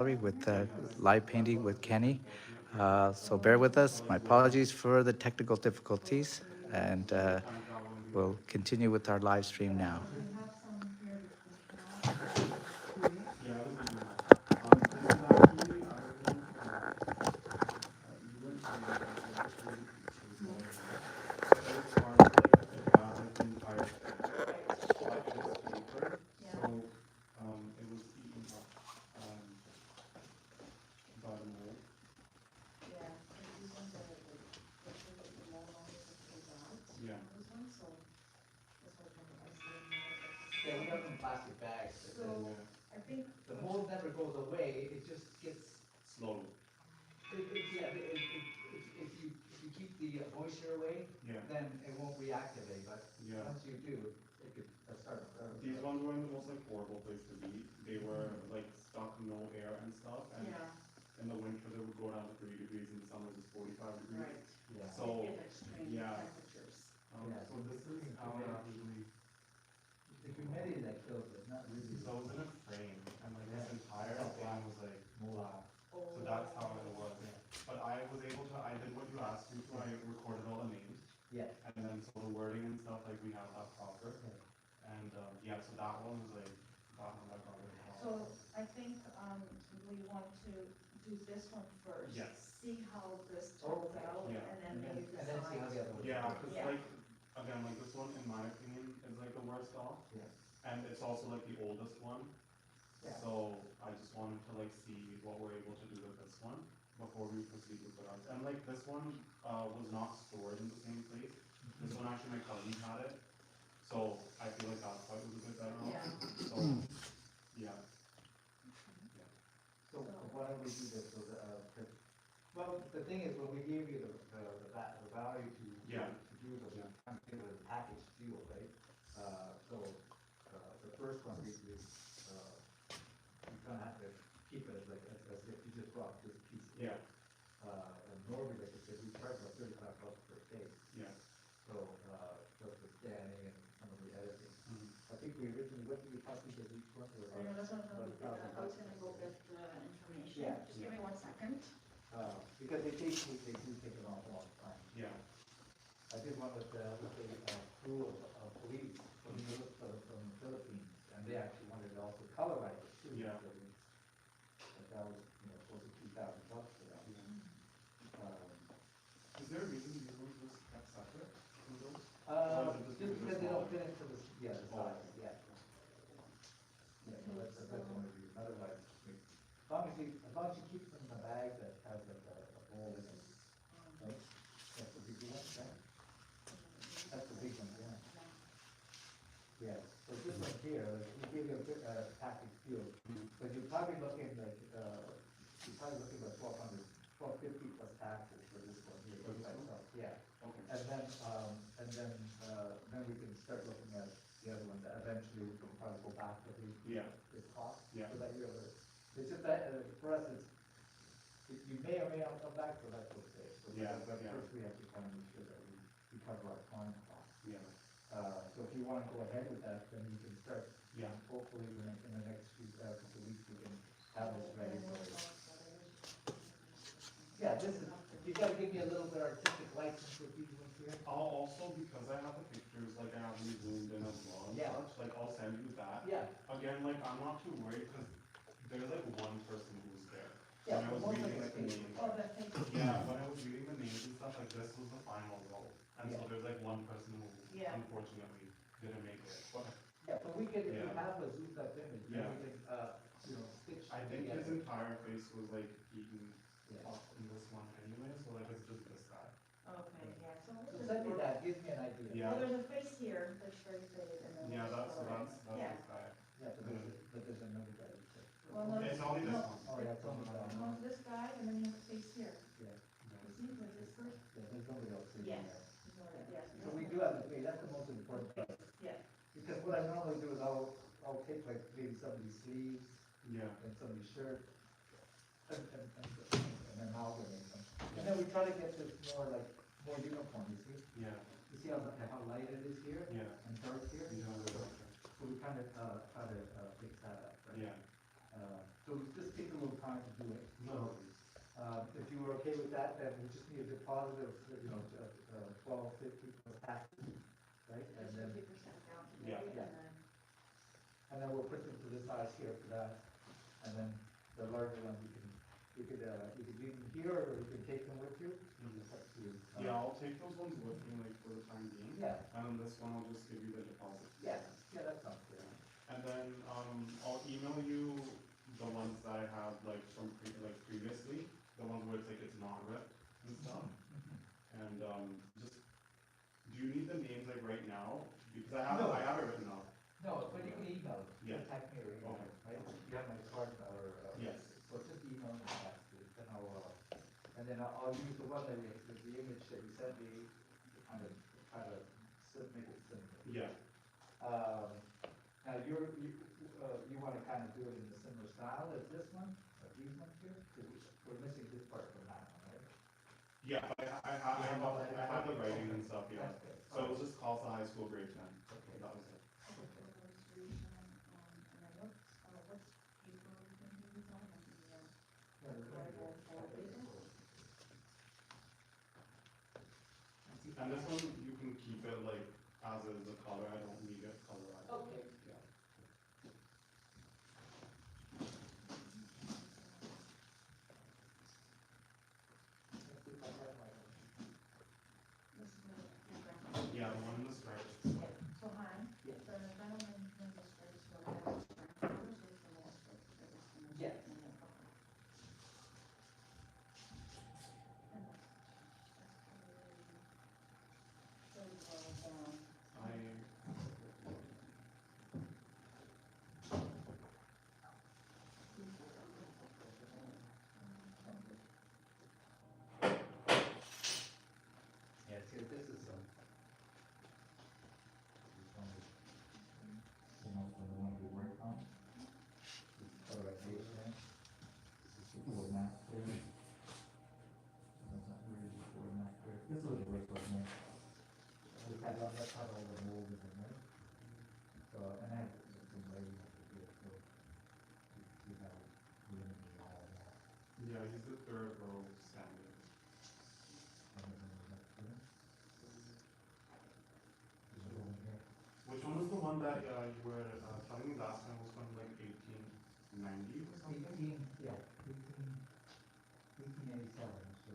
Gallery with live painting with Kenny. So bear with us. My apologies for the technical difficulties, and we'll continue with our live stream now. Yeah, I was reading that. This is actually, I think, you wouldn't say it, but I'll just read it to the story again. So it was part of like, it had like the entire thing, but it was paper. So it was eaten up by the mold. Yeah. Yeah, we got some plastic bags. Yeah. The mold never goes away. It just gets. Slowly. If you keep the moisture away, Yeah. then it won't reactivate. But Yeah. once you do, it could start. These ones were in the most like horrible place to be. They were like stuck, no air and stuff. And in the winter they would go down to 30 degrees. In the summers it's 45 degrees. Yeah. So yeah. Yeah. So this is how it actually. The humidity that kills it, not really. So it was in a frame, and like this entire thing was like black. So that's how it was. But I was able to. I did what you asked me to. I recorded all the names. Yeah. And then so the wording and stuff like we have that proper. And yeah, so that one was like that one I got really hard. So I think we want to do this one first. Yes. See how this turns out, Yeah. and then maybe And then see how the decide. other one. Yeah, because Yeah. like again, like this one in my opinion is like the worst off. Yeah. And it's also like the oldest one. Yeah. So I just wanted to like see what we're able to do with this one before we proceed with the rest. And like this one was not stored in the same place. This one actually my cousin had it. So I feel like that's why it was a bit better off. Yeah. So yeah. So why don't we do this? So well, the thing is, when we gave you the value to Yeah. to do the kind of give it a package deal, right? So the first one we kind of have to keep it like as if you just brought this piece. Yeah. And normally, like I said, we charge about $35 per case. Yeah. So just the scanning and some of the editing. Mhm. I think we originally, what did we calculate each one? I know that's what I'm gonna I was gonna go get information. Yeah. Just give me 1 second. Because they do take an awful long time. Yeah. I did one with the crew of police from the Philippines, and they actually wanted to also colorize it too. Yeah. So but that was, close to $2,000 for that. Is there a reason these ones was kept separate from those? Just because they don't fit into the size, yeah. Yeah, so that's one of the reasons. Otherwise, as long as you keep them in the bag that has like a hole in it, right? That's the big one, right? That's the big one, yeah. Yeah, so this one here, like, we give you a package deal, but you're probably looking like, about 1,250 plus taxes for this one here. For this by one? itself, yeah. Okay. And then we can start looking at the other one, that eventually we can probably go back to Yeah. the cost. Yeah. So that you're, it's just that, for us, you may or may not come back, so that's okay. So Yeah, But yeah. first we have to kind of make sure that we cover our time costs. Yeah. So if you wanna go ahead with that, then you can start, Yeah. hopefully in the next few, couple of weeks, we can have this ready for you. Yeah, this is, you gotta give me a little bit artistic license with these ones here. I'll also, because I have the pictures, like I have them zoomed in as well and Yeah. such, like I'll send you that. Yeah. Again, like I'm not too worried because there's like one person who's there. Yeah, When I was most of reading it's like the fake. names. Oh, that thing. Yeah, when I was reading the names and stuff, like this was the final row. And so Yeah. there's like one person who Yeah. unfortunately didn't make it. But Yeah, but we can, if you Yeah. have a zoomed up image, then Yeah. we can, stitch. I think his together. entire face was like eaten Yeah. up in this one anyway, so like it's just this guy. Okay, yeah, so So let's send me just. that, gives me an idea. Yeah. Well, there's a face here that's very faded and then. Yeah, there's that's coloring. Yeah. this guy. Yeah, but there's another guy. you said. Well, no, It's only this no. one. Oh, yeah, it's only that one. No, this guy and then you have a face here. Yeah, You see, like this first? yeah, there's nobody else sitting Yes. there. Yes. So we do have the pay, that's the most important part. Yeah. Because what I normally do is I'll take like maybe somebody's sleeves Yeah. and somebody's shirt and amalgamate them. And then we try to get this more uniform, you see? Yeah. You see how light it is here Yeah. and dark here? Yeah. So we kind of try to fix that up, right? Yeah. So So it just takes a little time to do it. No. If you were okay with that, then we just need a deposit of, 12.50 for taxes, right? And then, 50% down Yeah. today, Yeah. and then and then we'll put them to the side here for that. And then the larger ones, you could leave them here, or you can take them with you. It's up to you. Yeah, I'll take those ones with me, like, for the time being. Yeah, And then this one, I'll just give you the deposit. yeah, that sounds good. And then, I'll email you the ones that I have, like, from previously, the ones where it's like, it's not ripped and stuff. And, just, do you need the names, like, right now? Because No. I have it written up. No, but you can email it. Yeah. Type me or email it, right? You have my card or. Yes. So just email me back, please, and and then I'll use the one that the image that you sent me, to kind of make it simple. Yeah. Now you wanna kind of do it in a similar style as this one, or these ones here? 'Cause we're missing this part from that one, right? Yeah, I have the writing and stuff, yeah. That's good. So it was just calls to high school grade 10. Okay. That was it. illustration, and then what's paper we can use on, and Yeah, we're gonna do it. And this one, you can keep it like as is the color, I don't need it colorized. Okay, yeah. Let's see if I have my. this is the program. Yeah, the one in the stripe is like, So, hi, Yeah. the gentleman in the streets, so I have a friend, who's the last one, so this one is- Yeah. And that's probably- so, I, Yeah, see, this is this one is, the one we work on. This is colorization. This is before master. That's not really before master. This is the work with me. We had all that, all the mold in there. So, and I have some writing up here, so we have, all of that. yeah, he's the third row standing. And then the next one. This is over here. Which one was the one that you were telling me last time was from like 1890 or something? 1887, so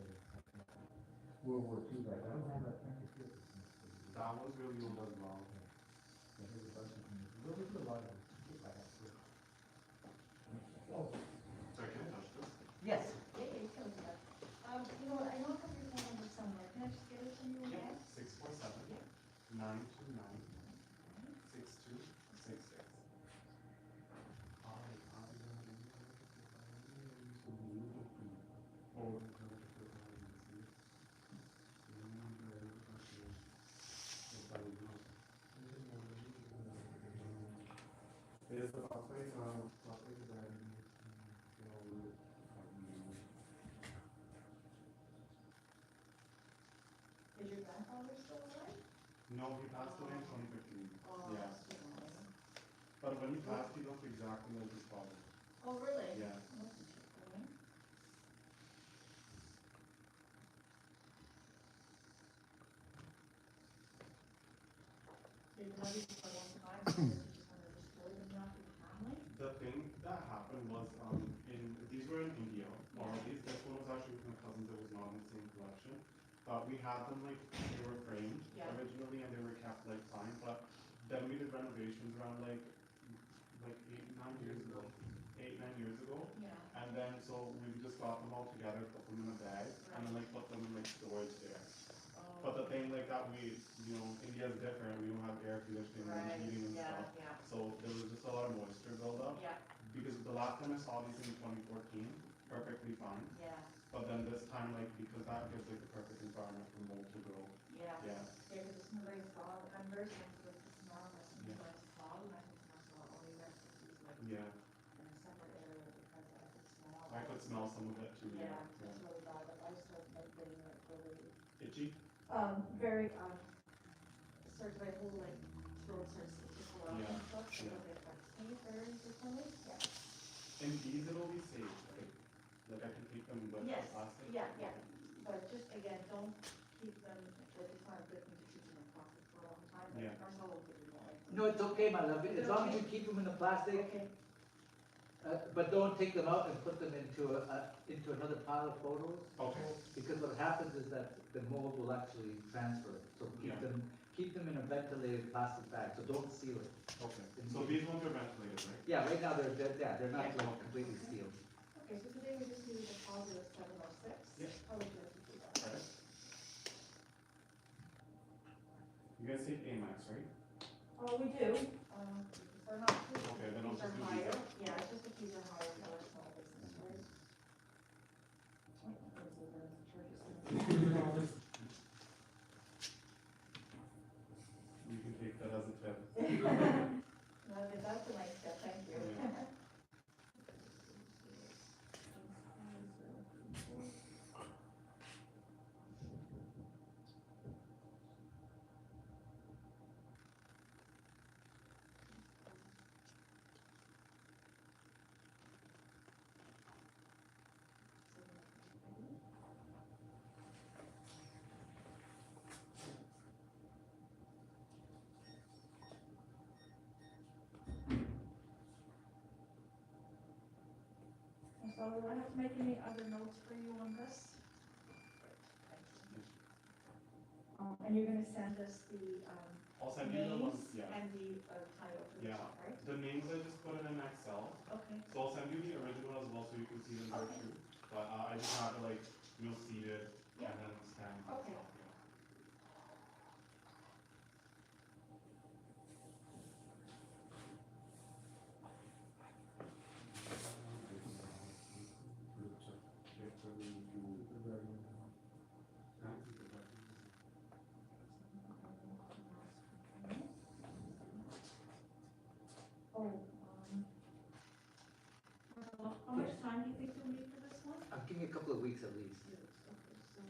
World War II, right? I don't have that printed here. That one's really old as well. Yeah, there's a bunch of them. We'll do a lot of this, if I have to. Oh, Sorry, can I touch this? yes. Yeah, you can do that. You know what, I don't have your phone number somewhere, can I just get it from you again? 647 929 6266. Oh, is the pathway design, Is your grandfather still alive? no, he passed away in 2015. Oh, Yeah. that's too long. But when he passed, he looked exactly like his father. Oh, really? Yeah. That's interesting. Did you know you for a long time, so you just kind of destroyed them not your family? The thing that happened was, these were in India. All of these, this one was actually with my cousins, it was not in the same collection. But we had them like, they were framed Yeah. originally and they were kept like fine, but then we did renovations around like 8-9 years ago. 8-9 years ago. Yeah. And then so we just got them all together, put them in a bag, and then like put them in like storage there. Oh. But the thing like that we, India's different, we don't have air conditioning Right, and heating and yeah, stuff. yeah, So there was just a lot of moisture buildup. yeah, Because the last time I saw these in 2014, perfectly fine. yeah, But then this time, like, because that gives like the perfect environment for mold to grow. yeah. Yeah. There's a smelling frog, I'm very sensitive to smell, I Yeah. smell like frog, and I can smell all the rest of these like Yeah. in a separate area because I could smell. I could smell some of it too. Yeah, it's really bad, but I start getting like really, Itchy? very, starts my whole like throat starts to tickle up Yeah, and stuff, so yeah. it affects me very differently, yeah. In these it'll be safe, right? Like I can keep them with the Yes, plastic? yeah, but just again, don't keep them, like it's not a good thing to keep them in plastic for a long time, but Yeah. Marcelo will give you more. No, it's okay, my love, as long as you keep them in the plastic, Okay, but don't take them out and put them into another pile of photos. Okay, Because what happens is that the mold will actually transfer, so Yeah. keep them in a ventilated plastic bag, so don't seal it. okay. So these ones are ventilated, right? Yeah, right now they're not Yeah. like completely sealed. okay, so today we just need a deposit of 706. Yeah. How would you like to do that? Alright. You guys take Amex, right? Oh, we do, we prefer not to. Okay, then I'll Fees are just do higher, Visa. yeah, it's just the fees are higher for our small business, right? Oh, those are the charges. You can take that as a tip. No, but that's a nice step, thank you. Yeah. So do I have to make any other notes for you on this? And you're gonna send us the, I'll send you the ones, names yeah. and the, title for this Yeah. one, right? The names I just put in an Excel, Okay, so I'll send you the original as well so you can see them there Okay. too. But I just had to like, seed it Yeah. and then stamp and Okay. stuff, yeah. oh, how much time do you think you'll need for this one? I'm giving you a couple of weeks at least. Okay, so,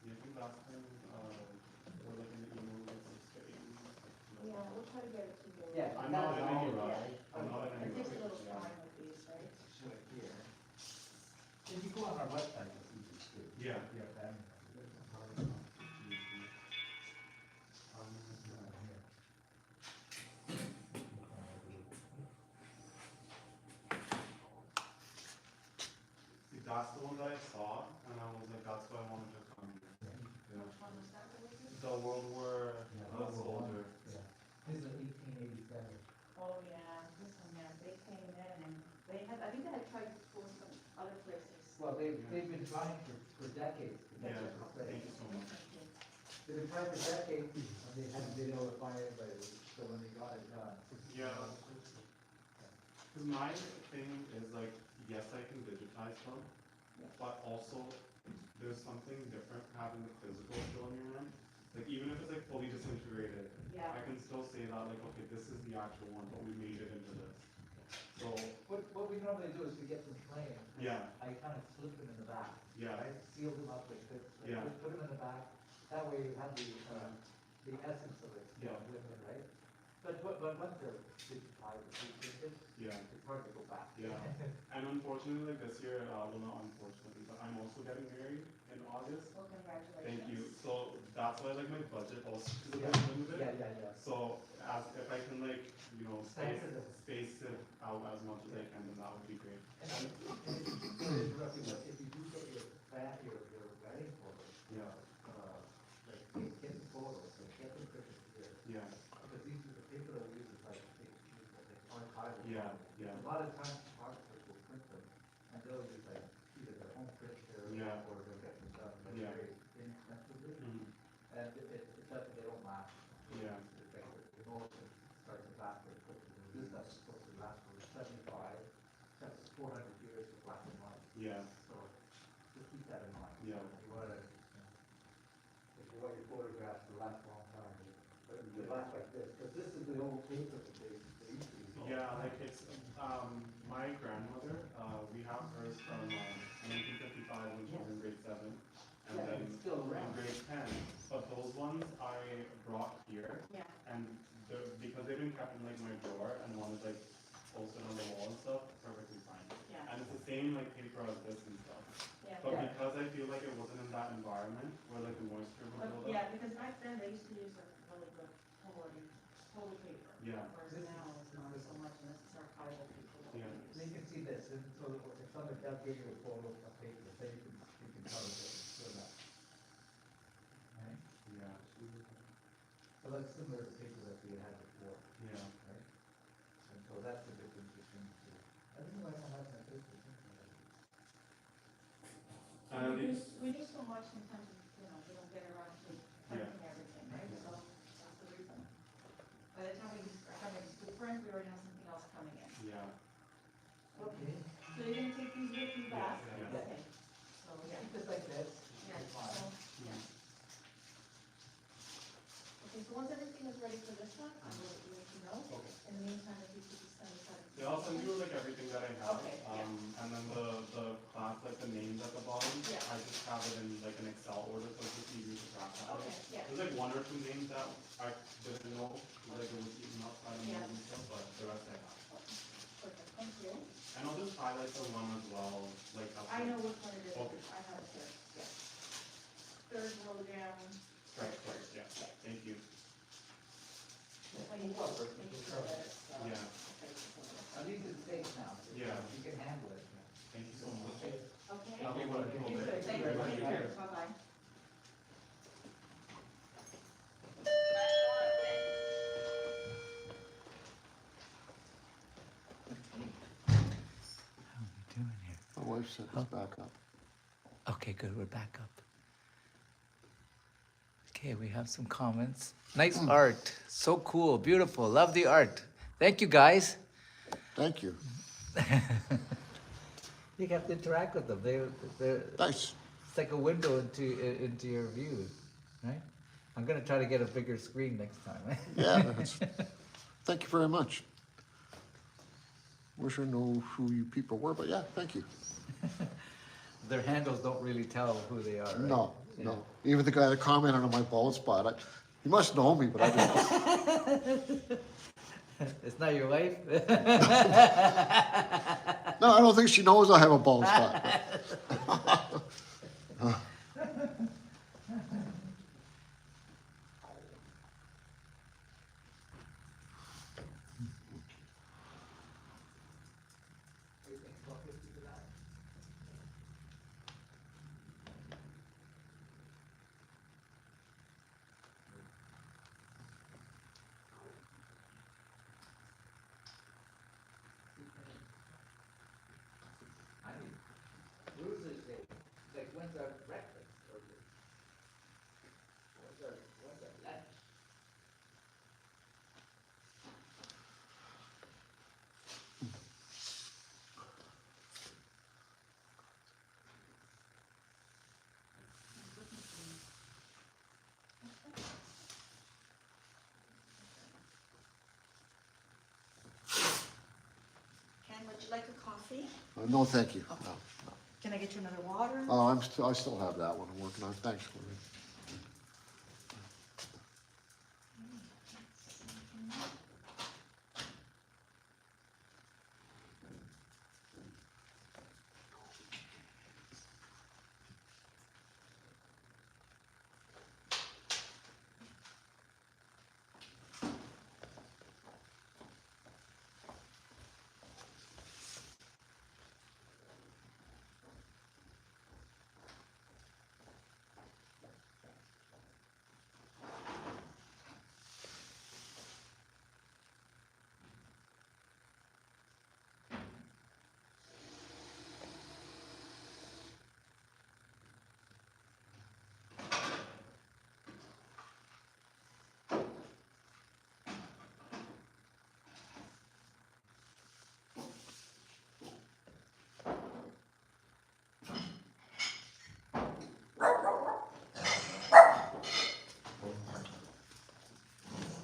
Yeah, I think last time, or like in the email, it was saying. yeah, we'll try to get it to you. Yeah, I'm not in any Yeah. rush, I'm not in It any takes a rush, little yeah. time with these, right? Sure, here. If you go on our website, you'll see these too. Yeah. Yeah, family. See, that's the one that I saw, and I was like, that's why I wanted to come here. Yeah. Which one was that related? The World War, soldier. Yeah. This is 1887. Oh, yeah, this one, yeah, they came in and they had, I think they had tried to pull some other places. Well, they've been trying for decades to get Yeah, this in place. thank you so much. They've been trying for decades, and they haven't been able to find anybody, so when they got it done. Yeah. Cause my thing is like, yes, I can digitize them, but also there's something different having the physical still in your hand. Like even if it's like fully disintegrated, Yeah, I can still say that like, okay, this is the actual one, but we made it into this. So, What we normally do is we get some clay. yeah, I kind of slip them in the back. yeah, Right, seal them up like this, like, Yeah. put them in the back, that way you have the essence of it, Yeah. with it, right? But once they're digitized, yeah, it's hard to go back. yeah. And unfortunately, like this year, well not unfortunately, but I'm also getting married in August. well, congratulations. Thank you. So that's why like my budget also is a Yeah. bit limited. Yeah. So if I can like, Space it. space it out as much as I can, then that would be great. And interrupt you, but if you do get your wedding photos, Yeah, like, get the photos, and get them printed here. yeah, Because these are the paper that we use, is like, they archive. yeah, yeah, A lot of times photographers will print them, and they'll use like, either their home printer, Yeah. or they'll get them done, like, Yeah. very inexpensively, Mhm. and they don't last. Yeah. It's like, the motion starts to backward, this stuff's supposed to last for 75, that's 400 years of black and white. yeah, So just keep that in mind. Yeah. If you want to, if you want your photographs to last a long time, but they last like this, because this is the old paper that they used to use. yeah, like it's, my grandmother, we have hers from, 1955 when she was in grade 7. And Yeah, then it's still in around. grade 10, but those ones I brought here, Yeah, and because they been kept in like my drawer, and one is like posted on the wall and stuff, perfectly fine. Yeah. And it's the same like paper as this and stuff. Yeah. But because I feel like it wasn't in that environment where like the moisture would build up. Yeah, because back then they used to use a really good total paper. Yeah. Whereas now it's not so much, and this is archival paper. Yeah. So you can see this, and so if somebody does give you a photo of paper, say you can tell it, so that. Right? Yeah. So that's similar to paper that we had before, Yeah. right? And so that's a bit interesting too. I don't know why I don't have my paper. We do so much, sometimes, we don't get around to printing everything, right? So that's the reason. By the time we are having to print, we already have something else coming in. Yeah. Okay. So you're gonna take these with you back? Yeah. Okay. So, yeah. Just like this. Yeah, it's fine. so, yeah. Okay, so once everything is ready for this one, I will let you know. Okay. In the meantime, if you could just send us out. Yeah, I'll send you like everything that I have. Okay, yeah. And then the class, like the names at the bottom, Yeah. I just have it in like an Excel order, so it's just easier to track that way. Okay, yeah. There's like one or two names that I didn't know, like it was eaten up by the Yeah. names and stuff, but the rest I have. Perfect, thank you. And I'll just highlight the one as well, like. I know which one it is, Okay. I have it here, yeah. Third row down. Correct, correct, yeah, thank you. I need to make sure that it's, Yeah. At least it's safe now. Yeah. You can handle it. Thank you so much. Okay. I'll be one of the people there. Thank you, Very much. take care, bye-bye. My wife said it's back up. Okay, good, we're back up. Okay, we have some comments. Nice art, so cool, beautiful, love the art. Thank you, guys. Thank you. You have to interact with them. They're Nice. it's like a window into your view, right? I'm gonna try to get a bigger screen next time. Yeah, thank you very much. Wish I knew who you people were, but yeah, thank you. Their handles don't really tell who they are, right? No, Yeah. no. Even the guy that commented on my bald spot, he must know me, but I didn't. It's not your wife? No, I don't think she knows I have a bald spot. I mean, Bruce is like, when's our breakfast? Or when's our lunch? Ken, would you like a coffee? No, thank you. No. Can I get you another water? I still have that one I'm working on. Thanks, Maureen.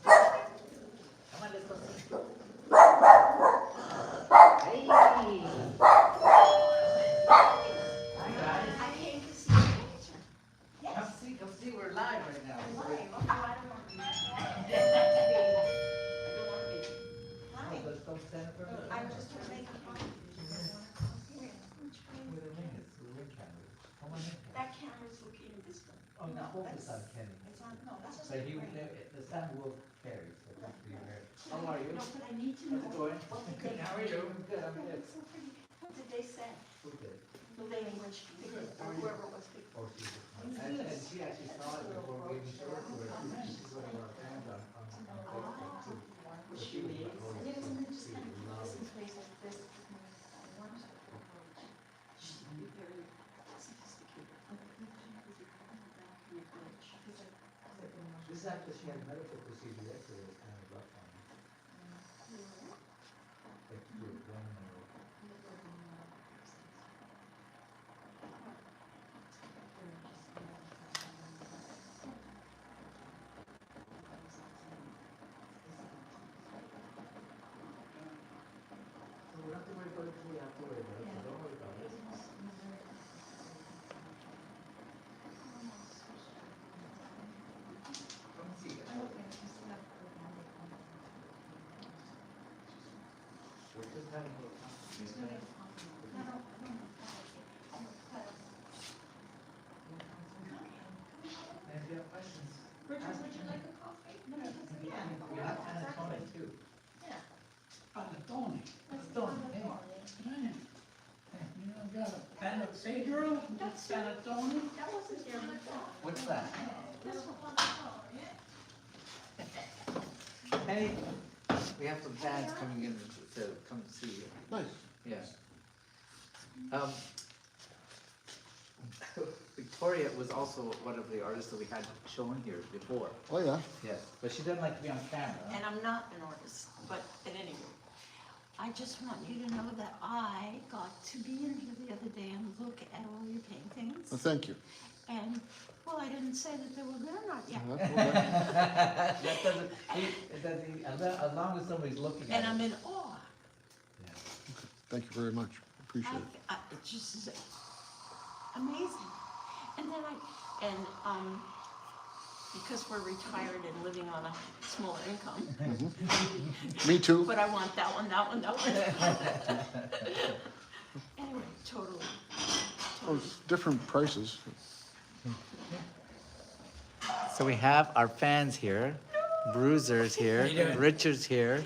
Come on, let's go see. Hey! Hi, guys. I came to see your picture. Yes. Come see, we're live right now. Why? Oh, I don't want to be. I don't want to be not focused on Kenny. It's on, no, that's just. But he, the son will carry, so just be aware. How are you? No, but I need to know. How's it going? What did they? How are you? Good, I'm good. It's so pretty. What did they say? Who did? The lady when she, or whoever was the. Oh, she did. And she actually saw it before we even showed it to her. She's one of our fans on Facebook too. So she was like, oh, Yeah, and then just she kind of would love listen it. to ways like this. I want to approach. She's very sophisticated. This is after she had a medical procedure yesterday, it was kind of rough on her. Like, she was running her. So we don't have to worry about it till we have to worry about it, so don't worry about it. Come see it. We're just having a little conversation. And if you have questions, Richard, would you like a coffee? No, you have Anatolic too. Yeah. Panettone. Panettone, hey. Man, you know, got a panettone, girl? That's- Panettone? That wasn't there before. What's that? This one, yeah. Hey, we have some fans coming in to come to see you. Nice. Yes. Victoria was also one of the artists that we had shown here before. Oh, yeah. Yes, but she doesn't like to be on camera. And I'm not an artist, but at any rate, I just want you to know that I got to be in here the other day and look at all your paintings. Well, thank you. And, well, I didn't say that they were good or not yet. That doesn't, it doesn't, as long as somebody's looking at And I'm it. in awe. Thank you very much. Appreciate it. It just is amazing. And then because we're retired and living on a small income, Me too. but I want that one, that one, that one. Anyway, totally. Oh, it's different prices. So we have our fans here, Bruiser's here, Richard's here.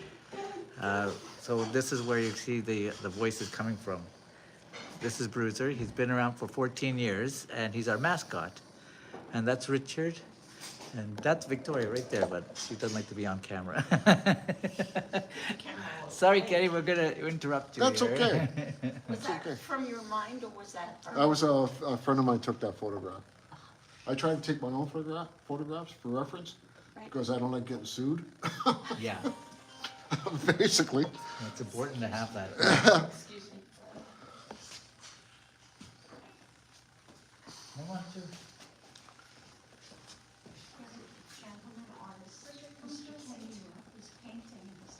So this is where you see the voices coming from. This is Bruiser. He's been around for 14 years, and he's our mascot. And that's Richard, and that's Victoria right there, but she doesn't like to be on camera. Sorry, Kenny, we're gonna interrupt you. That's here. okay. Was that okay. from your mind or was that? I was, a friend of mine took that photograph. I try to take my own photographs for reference, Right. because I don't like getting sued, Yeah, basically. it's important to have that. Excuse me. I want to. Gentleman artist, Mr. Ken Muir, his painting is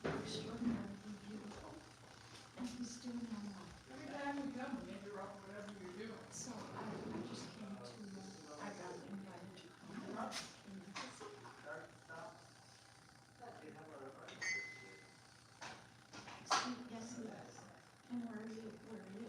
extraordinarily beautiful. And he's doing them well. Every time we come, we interrupt whatever you're doing. So I just came to, I got invited to come. Yes, he is. And where are you? Where are you?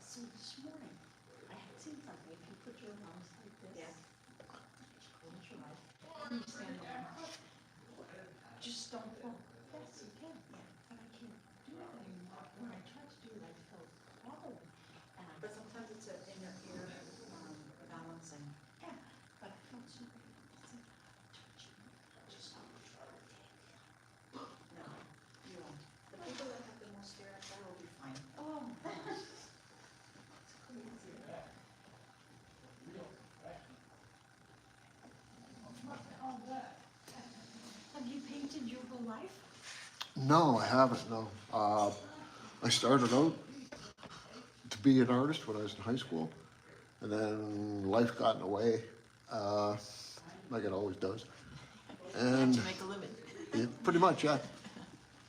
So this morning, I had seen something, if you put your arms like this. Yeah. Close your eyes, and you stand there. Just don't fall. Yes, you can, but I can't do it anymore. When I tried to do it, I felt awful. And I, But sometimes it's in your ear, balancing. yeah, but I felt so great. I said, touch it, just don't try to take it. No, you won't. The people that have the most fear of that will be fine. Oh, it's crazy. Have you painted your whole life? No, I haven't, no. I started out to be an artist when I was in high school, and then life got in the way, like it always does. And To make a living. yeah, pretty much, yeah.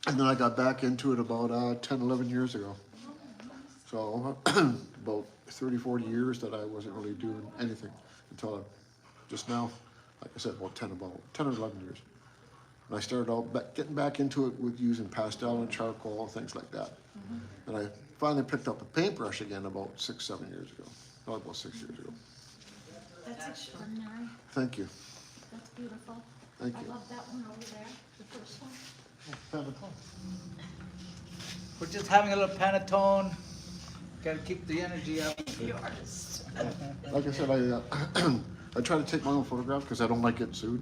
And then I got back into it about 10, 11 years ago. So about 30, 40 years that I wasn't really doing anything until just now, like I said, about 10 or 11 years. And I started out getting back into it with using pastel and charcoal and things like that. And I finally picked up a paintbrush again about 6, 7 years ago. No, about 6 years ago. That's extraordinary. Thank you. That's beautiful. Thank I you. love that one over there, the first one. We're just having a little panettone. Gotta keep the energy up. The artist. Like I said, I try to take my own photographs because I don't like getting sued.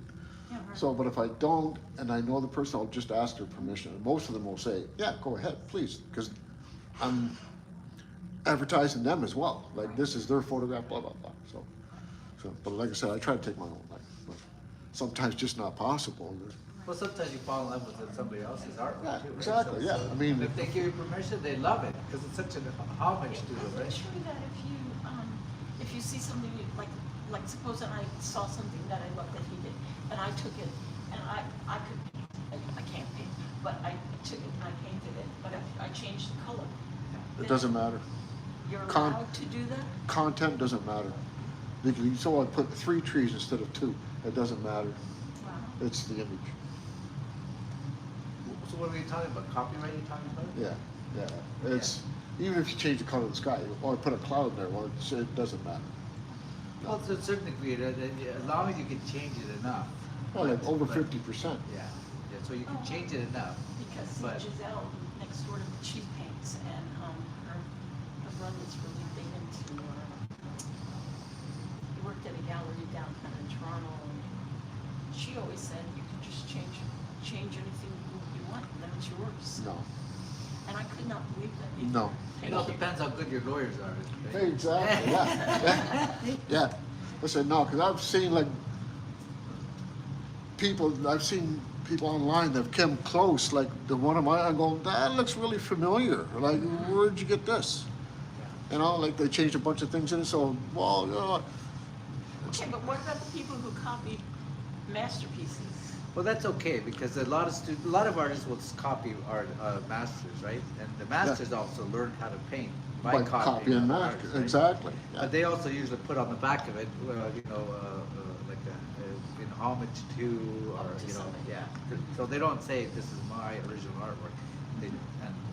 Yeah, right. So, but if I don't, and I know the person, I'll just ask their permission. And most of them will say, yeah, go ahead, please, because I'm advertising them as well. Like, this is their photograph, blah, blah, blah. So, but like I said, I try to take my own life. But sometimes just not possible. Well, sometimes you fall in love with somebody else's artwork Yeah, too, right? exactly, yeah. I mean, If they give you permission, they love it, because it's such a homage to them, I'm right? sure that if you see something, like suppose that I saw something that I loved that he did, and I took it, and I could paint, I can't paint, but I took it and I painted it, but I changed the color. it doesn't matter. You're Con- allowed to do that? Content doesn't matter. So I put 3 trees instead of 2. It doesn't matter. Wow. It's the image. So what are we talking about? Copyright you're talking about? Yeah, yeah. It's, even if you change the color of the sky, or put a cloud there, well, it doesn't matter. Well, to a certain degree, as long as you can change it enough. Well, like over But- 50%. Yeah, so you can change it enough. Because But- Giselle, next door to me, she paints, and her brother's really big into, he worked at a gallery downtown in Toronto, and she always said, you can just change anything you want, and then it's yours. No, And I could not believe that. you no. It all depends how good your lawyers are. right? Exactly, yeah. Yeah. Listen, no, because I've seen like I've seen people online that have come close, like the one of mine, I'm going, that looks really familiar. Like, where'd you get this? You know, like they changed a bunch of things in it, so, well, you know, Okay, but what about the people who copied masterpieces? Well, that's okay, because a lot of artists will copy art masters, right? And the masters also learn how to paint by by copy copying and other master, artists, right? exactly. Yeah. But they also usually put on the back of it, like in homage to, or, To you know, somebody. yeah. So they don't say, this is my original artwork. And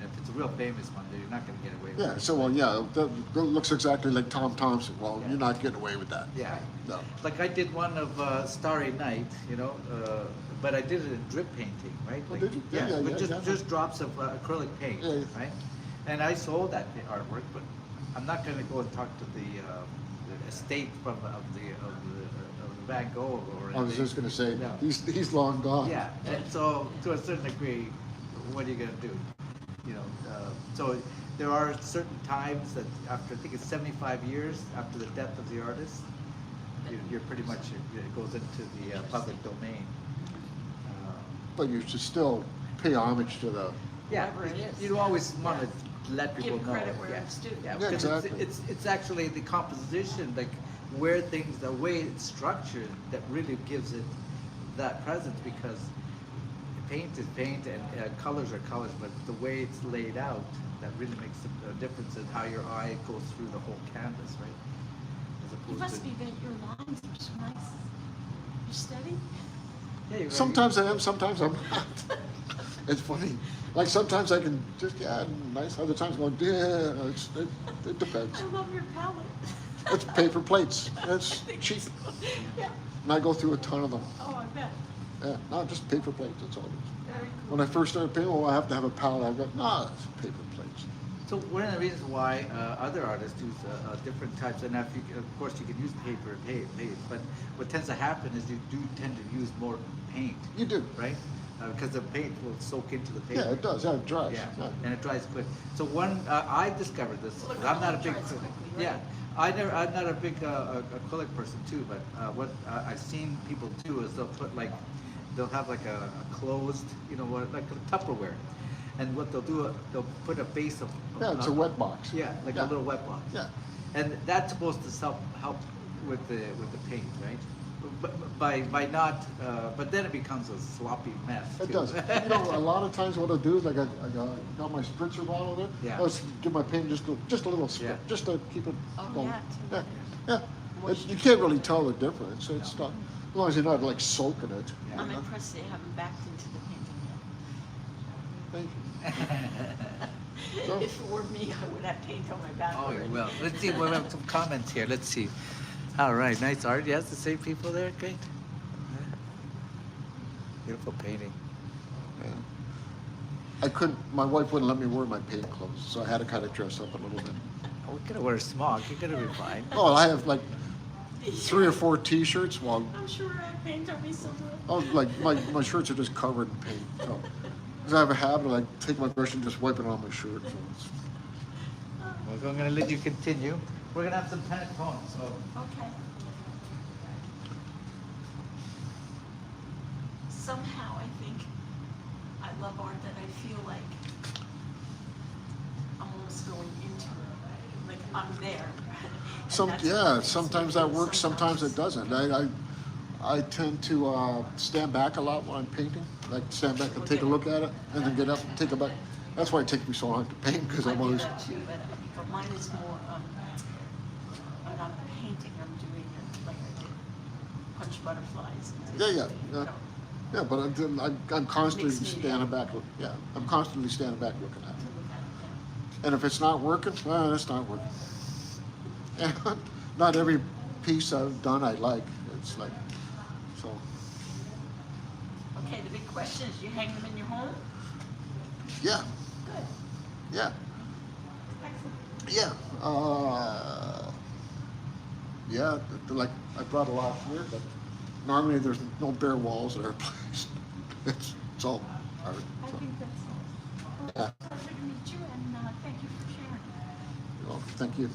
if it's a real famous one, they're not gonna get away with it. Yeah, so, well, yeah, that looks exactly like Tom Thompson. Well, Yeah. you're not getting away with that. Yeah. No. Like I did one of Starry Night, but I did it in drip painting, right? Oh, Like, did you? Yeah, with yeah. just drops of acrylic paint, Yeah, yeah. right? And I sold that artwork, but I'm not gonna go and talk to the estate of the Van Gogh or I was anything. just gonna say, No. he's long gone. Yeah, and so to a certain degree, what are you gonna do? So there are certain times that after, I think it's 75 years after the death of the artist, you're pretty much, it goes into the public domain. But you should still pay homage to the, Yeah, Whatever it is. you always want to let people Give know. credit where yeah. it's due. Yeah, Yeah, because exactly. it's actually the composition, like where things, the way it's structured, that really gives it that presence, because paint is paint and colors are colors, but the way it's laid out, that really makes a difference in how your eye goes through the whole canvas, right? As You opposed must to, be that your lines are so nice. You steady? yeah, sometimes I am, sometimes I'm not. It's funny. Like sometimes I can just, yeah, nice. Other times I'm going, yeah, it depends. I love your palette. It's paper plates. It's cheap. Yeah, And I go through a ton of them. oh, I bet. Yeah, not just paper plates, that's all it is. Very cool. When I first started painting, I have to have a palette. I go, nah, it's paper plates. So one of the reasons why other artists use different types, and if you, of course you can use paper and paint, but what tends to happen is you do tend to use more paint, You do. right? Because the paint will soak into the paper. Yeah, it does. Yeah, it dries. Yeah, and it dries quick. So I discovered this. Well, I'm not a it big, dries quickly, right? yeah. I'm not a big acrylic person too, but what I've seen people do is they'll have like a closed, like a Tupperware, and what they'll do, they'll put a base of. Yeah, it's a wet box. Yeah, like Yeah. a little wet box. Yeah. And that's supposed to help with the paint, right? But by not, but then it becomes a sloppy mess. It too. does. A lot of times what I'll do is like I got my spritzer bottle there. Yeah. I'll give my paint just a little sprit, Yeah. just to keep it Oh, going. yeah, Yeah, to yeah. You can't really tell the difference. It's not, as long as you're not like soaking it. Yeah. I'm impressed they haven't backed into the painting Thank you. yet. If it were me, I would have paint on my back Oh, you already. will. Let's see, we have some comments here. Let's see. All right, nice art. Yes, the same people there. Great. Beautiful painting. Yeah. I couldn't. My wife wouldn't let me wear my paint clothes, so I had to kind of dress up a little bit. Oh, we're gonna wear a smock. You're gonna be fine. Oh, I have like 3 or 4 T-shirts. Well, I'm sure I have paint on me somewhere. oh, like my shirts are just covered in paint. So, 'cause I have a habit of like take my brush and just wipe it on my shirt. So it's, Well, I'm gonna let you continue. We're gonna have some panettone, so. Okay. Somehow I think I love art that I feel like I'm almost going into it, like I'm there. And that's- sometimes that works, sometimes it doesn't. I tend to stand back a lot when I'm painting, like stand back and take a look at it, and then get up and take a back. That's why it takes me so long to paint, because I I'm do always, that too, but mine is more, I'm not painting, I'm doing it like I did punch butterflies. And Yeah, you yeah. know. Yeah, but I'm constantly Mixed media. standing back. Yeah, I'm constantly standing back looking at it. To look at it, And if it's not working, well, it's not working. And not every piece I've done I like. It's like, so, yeah. Okay, the big question is, you hang them in your home? yeah, Good, yeah, excellent. yeah. Yeah, like I brought a lot here, but normally there's no bare walls at our place. It's all art. I So, think that's, yeah. pleasure to meet you, and thank you for sharing. Well, thank you.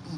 I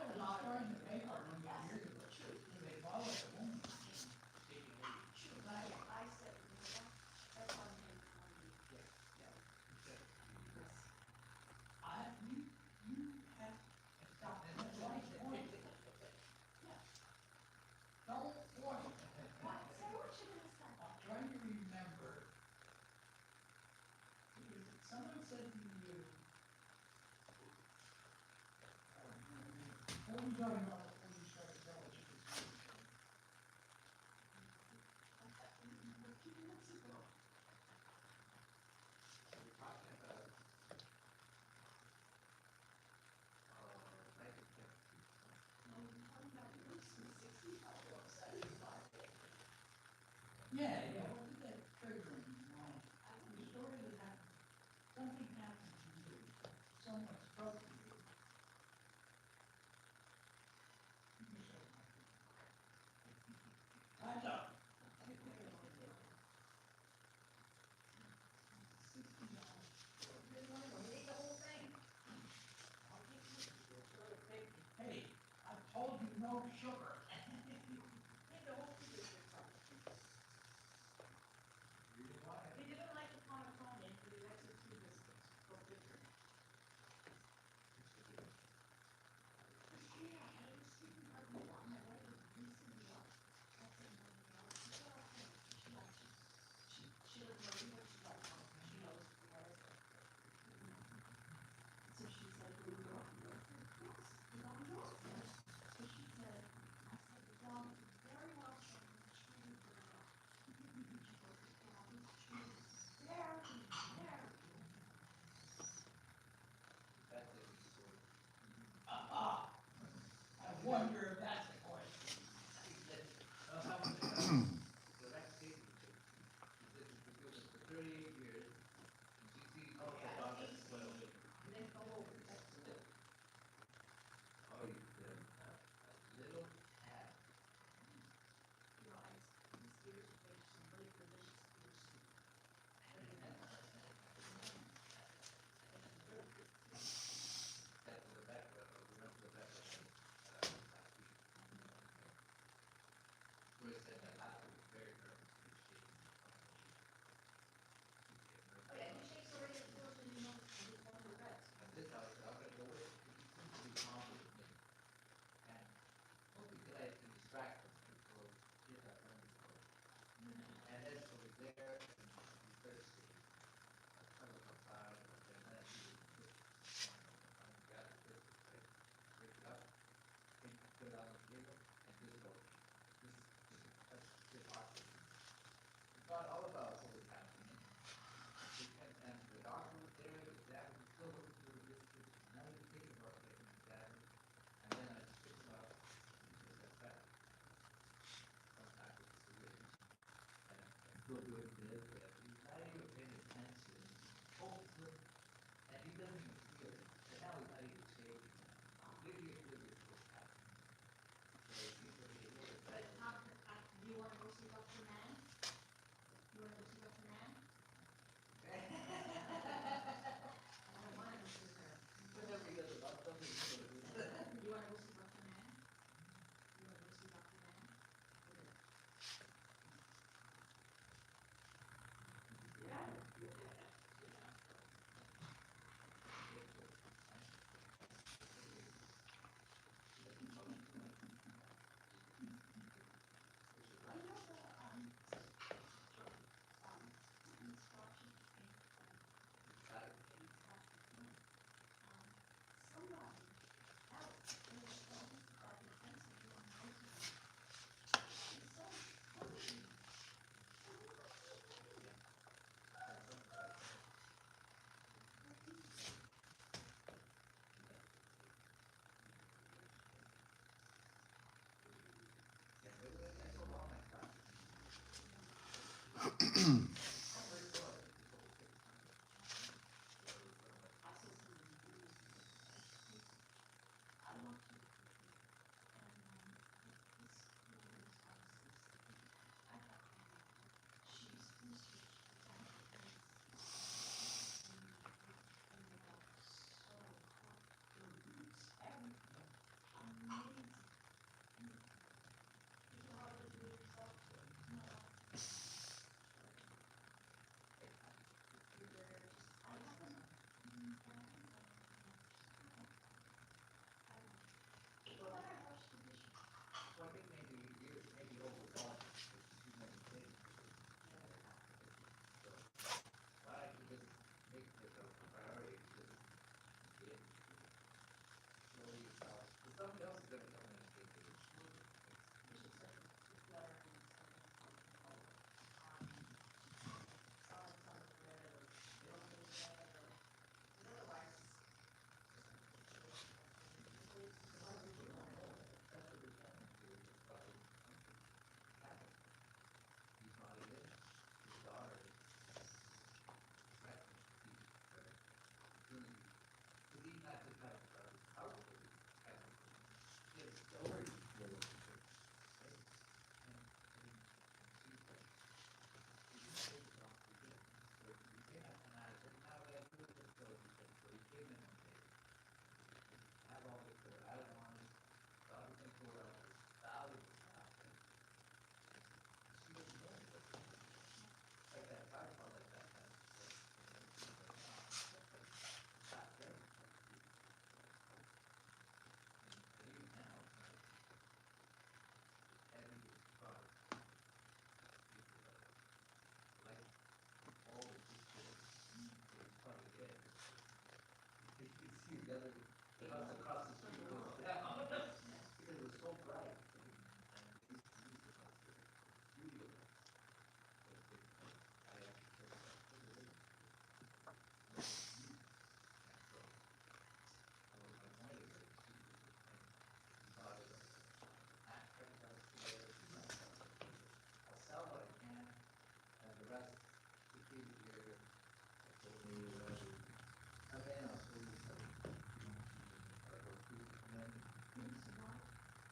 was starting the paper a number of years ago. What were you talking about when you started telling us? We're talking about, like, Yeah, yeah, what did that trigger in your mind? The story that happened, something happened to you, someone spoke to you. I know. Hey, I told you no sugar. He didn't like the panettone, but he likes the two biscuits, both different. She doesn't know what she likes, she knows what I said. So she said, "Will you go?" Yes, you want to go? So she said, I said, "The dog is very well trained, and treated very well." She goes, "The dog is treated very, very well." that's a story. I wonder if that's the question. He said, well, how was it? So that's it. He said, she's been doing this for 38 years, and she sees all the dogs that spoil it. And then go over, that's the little. Oh, you said, a little cat. You know, these ears are made some really delicious ear soup. That's in the background, we went to the background, last week. Where it said that last week, very nervous, he's shaking. Oh, yeah, he shakes already at first, and you know, he's one of the reds. And this house, I'm gonna go with, he seems to be calm with me. And mostly because I can distract him, so here's that friend before. And then so he's there, and he's thirsty. I look outside, and then I see him put, grab the thirsty, right? Pick it up, and put it on the table, and just go, just watch it. It's not all about what was happening. And the doctor was there, the dad was still looking through the biscuits, now he's thinking about getting the dad. And then I pick him up, and he says, that, contact with the syringe. And I'm still doing this, but he's not even paying attention. Hopefully, and he doesn't even feel it. And now he's not even shaking. Maybe it's really what's happening. So he's really a little But bit. not, do you wanna go see Dr. Mann? You wanna go see Dr. Mann? I don't wanna go see her. Whenever he does about something, he's gonna do that. You wanna go see Dr. Mann? You wanna go see Dr. Mann?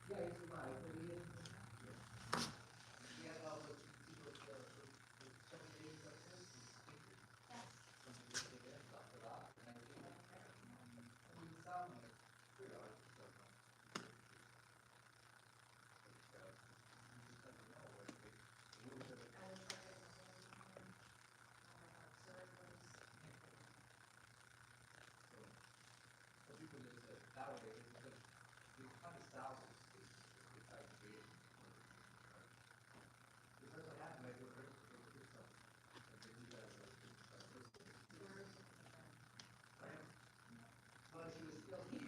Yeah, it's right, but he is. Yeah, no, but people, some days like this, some people take it and stuff it up, and I think, I mean, it sounds like pretty hard to stuff up. You just never know what it is. A little bit of- So people just, nowadays, because the kind of styles is like creative. Because what happened, like, with some, like, you guys are, right? But she was still here.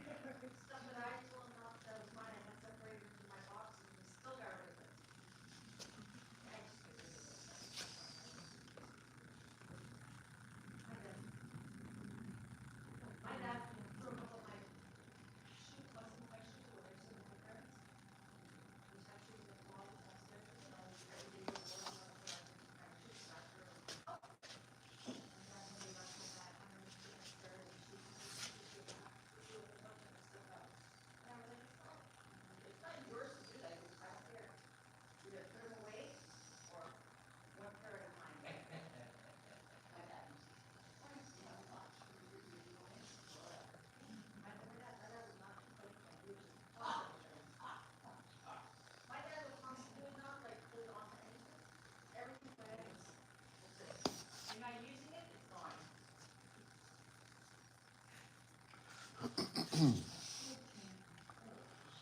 Stuff that I told him off, that was mine, I had separated into my box, and he still got rid of it. I just get rid of those things. My dad threw a couple of my shoes, some of my shoes away, some of my parents. We have shoes in the closet downstairs, and I was every day was going on for like my shoes, and I threw them. And then when they got home, I remember sitting upstairs, and she was like, "You have a bunch of this stuff out." And I was like, it's not yours to do that, I don't care. Either put them away, or one pair at a time. My dad used to, you know, watch. My dad was not complaining, he was just positive. My dad was constantly not like hold on to anything. Everything went in. That's it. You're not using it, it's gone.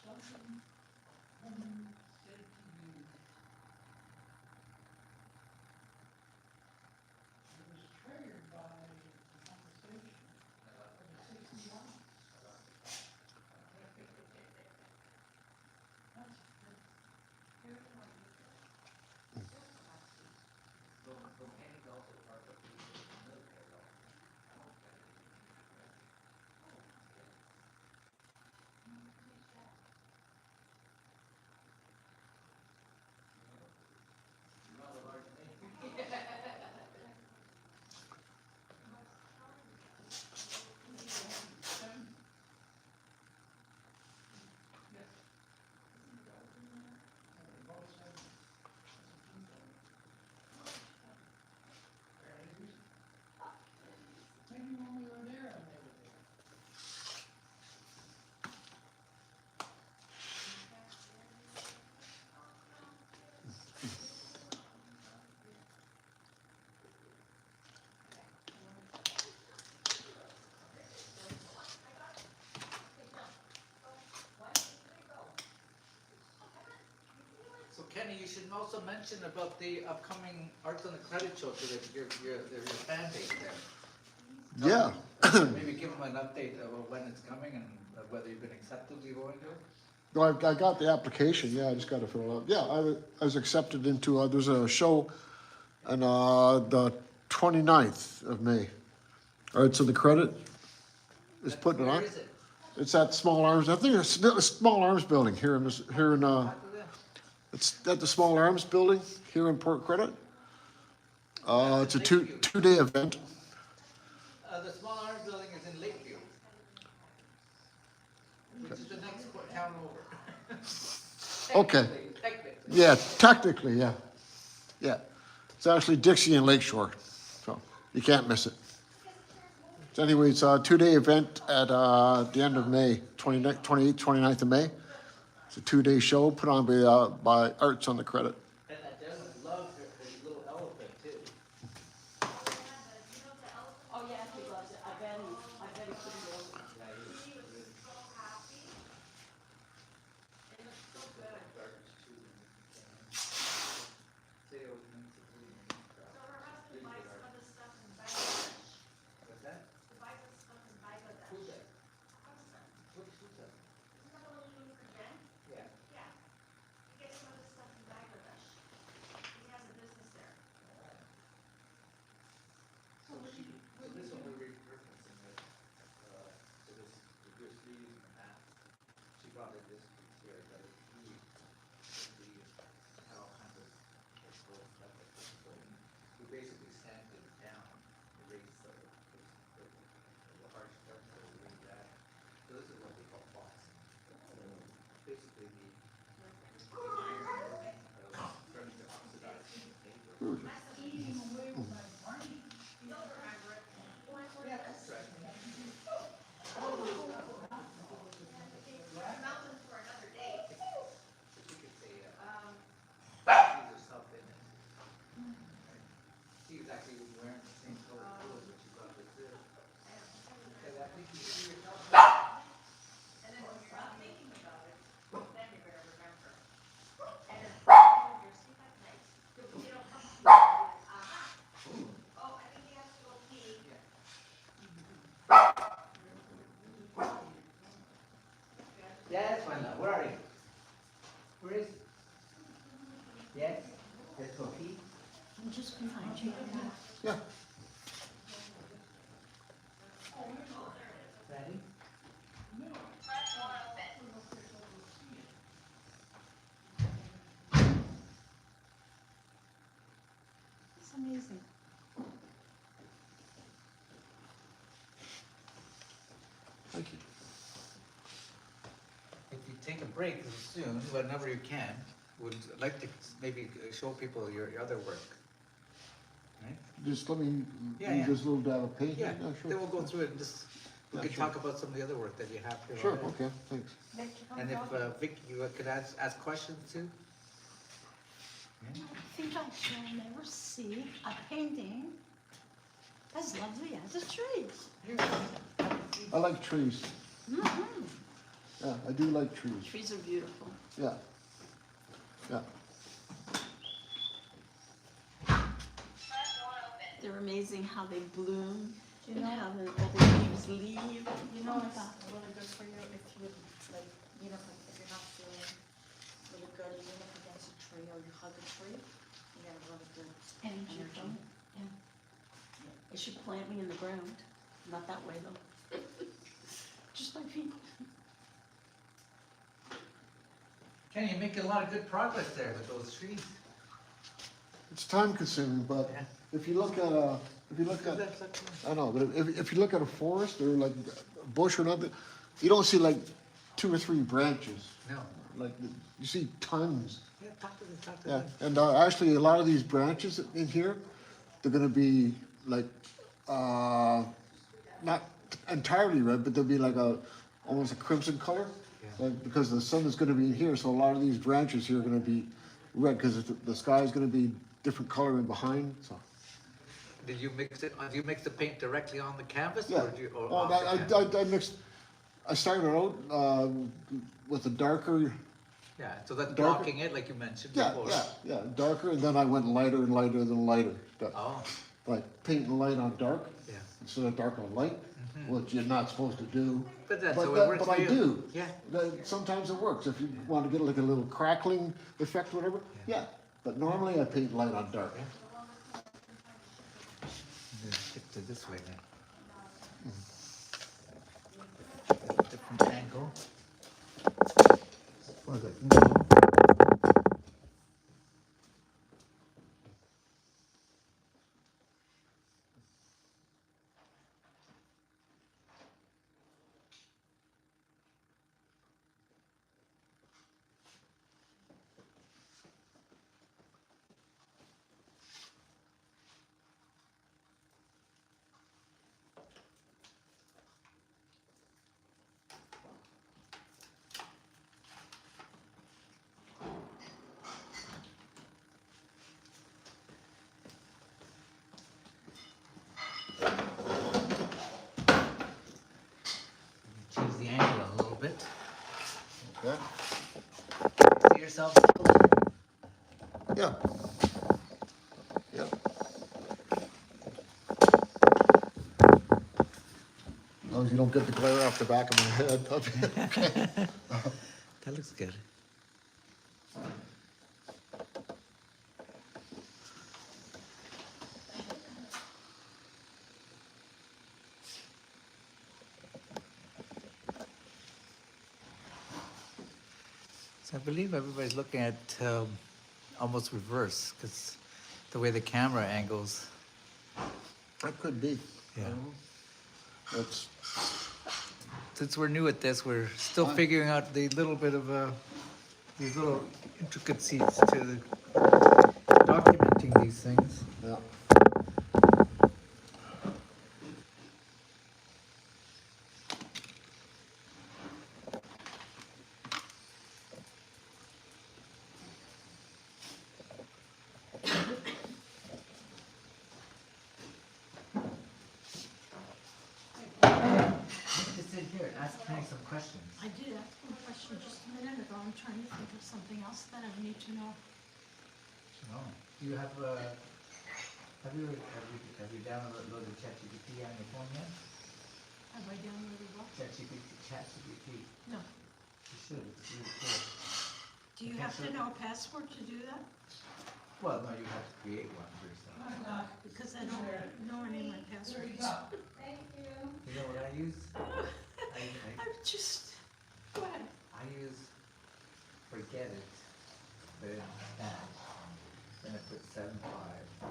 Something someone said to you. It was triggered by the conversation of the 61. That's So Kenny's also part of the military also. You're not a large name. maybe when we were there, and they were there. So Kenny, you should also mention about the upcoming Arts on the Credit Show to your fan base there. Yeah. Maybe give them an update of when it's coming and whether you've been accepted to go into it. No, I got the application, yeah, I just gotta fill it out. Yeah, I was accepted into, there's a show on, the 29th of May. Arts of the Credit is putting it on. Where is it? It's at Small Arms, I think it's the Small Arms Building here in, it's at the Small Arms Building here in Port Credit. It's a two-day event. The Small Arms Building is in Lakeview, which is the next town over. Okay. Technically. Yeah, technically, yeah. Yeah. It's actually Dixie and Lakeshore, so you can't miss it. So anyway, it's a two-day event at the end of May, 28th, 29th of May. It's a two-day show put on by Arts on the Credit. And I just love the little elephant too. Oh, yeah, he loves it, I bet he couldn't go. So her husband buys some of this stuff in Bangladesh. What's that? He buys this stuff in Bangladesh. Who's that? Husband. Who's that? Isn't that the little Luke again? Yeah. Yeah. He gets some of this stuff in Bangladesh. He has a business there. So this one we're repurposing it, so this using the map. She brought it this piece here, that is huge. Had all kinds of cool stuff like this. So we basically stamped it down, erased the hard stuff, so we erased that. So this is what we call boxing. So basically are you? Where is? Yes? Yes, Sophie? I'm just behind you. Yeah. Ready? It's amazing. Thank you. If you take a break soon, whenever you can, would like to maybe show people your other work. Right? Just let me Yeah, do yeah. this little dab of paint. Yeah, sure. then we'll go through it and just, we Yeah, can sure. talk about some of the other work that you have here. Sure, already. okay, thanks. And if, Vic, you could ask questions too? Yeah. I think I shall never see a painting as lovely as a tree. I like trees. Mhm. Yeah, I do like trees. Trees are beautiful. Yeah. Yeah. They're amazing how they bloom You and know- how all the leaves leave. You know, it's really good for you if you would, like, you know, if you're not feeling really good, you lean up against a tree or you hug a tree, you get a really good Energy energy. from it, yeah. They should plant me in the ground. Not that way though. Just my feet. Ken, you're making a lot of good progress there with those trees. It's time consuming, but Yeah. if you look at That's okay. I know, but if you look at a forest or like a bush or nothing, you don't see like 2 or 3 branches. No. Like, you see tons. Yeah, talk to Yeah, them. and actually a lot of these branches in here, they're gonna be like, not entirely red, but they'll be like almost a crimson color. Yeah. Like, because the sun is gonna be in here, so a lot of these branches here are gonna be red, because the sky is gonna be different color in behind, so. Did you mix it, do you mix the paint directly on the canvas? Yeah, Or do you, or oh, off the canvas? I mixed, I started out, with a darker, Yeah, so that's darker- blocking it, like you mentioned yeah, before. yeah, darker, and then I went lighter and lighter than lighter. Oh, Like painting light on dark, yeah. instead of dark on light, Mhm. which you're not supposed to do. But that's, But so that- it works but for I you? do. Yeah. Sometimes it works, if you want to get like a little crackling effect, whatever, Yeah. yeah. But normally I paint light on dark. Yeah. Then shift to this way then. Different angle. As far as I can go. Change the angle a little bit. Okay? See yourself? Yeah. Yeah. As long as you don't get the glare off the back of my head, I'll be okay. That looks good. So I believe everybody's looking at almost reverse, because the way the camera angles. That could be. Yeah. That's, Since we're new at this, we're still figuring out the little bit of these little intricacies to documenting these things. yeah. Just sit here and ask Kenny some questions. I did ask him a question just a minute ago. I'm trying to think of something else that I need to know. Oh, do you have you downloaded ChatGPT on your phone yet? Have I downloaded what? ChatGPT. No. You should, it's really cool. Do you have to know a password to do that? Well, no, you have to create one for yourself. Because I don't know any of my passwords. Thank you. You know what I use? I'm just, go ahead. I use forget it, but in Spanish. Then I put 75.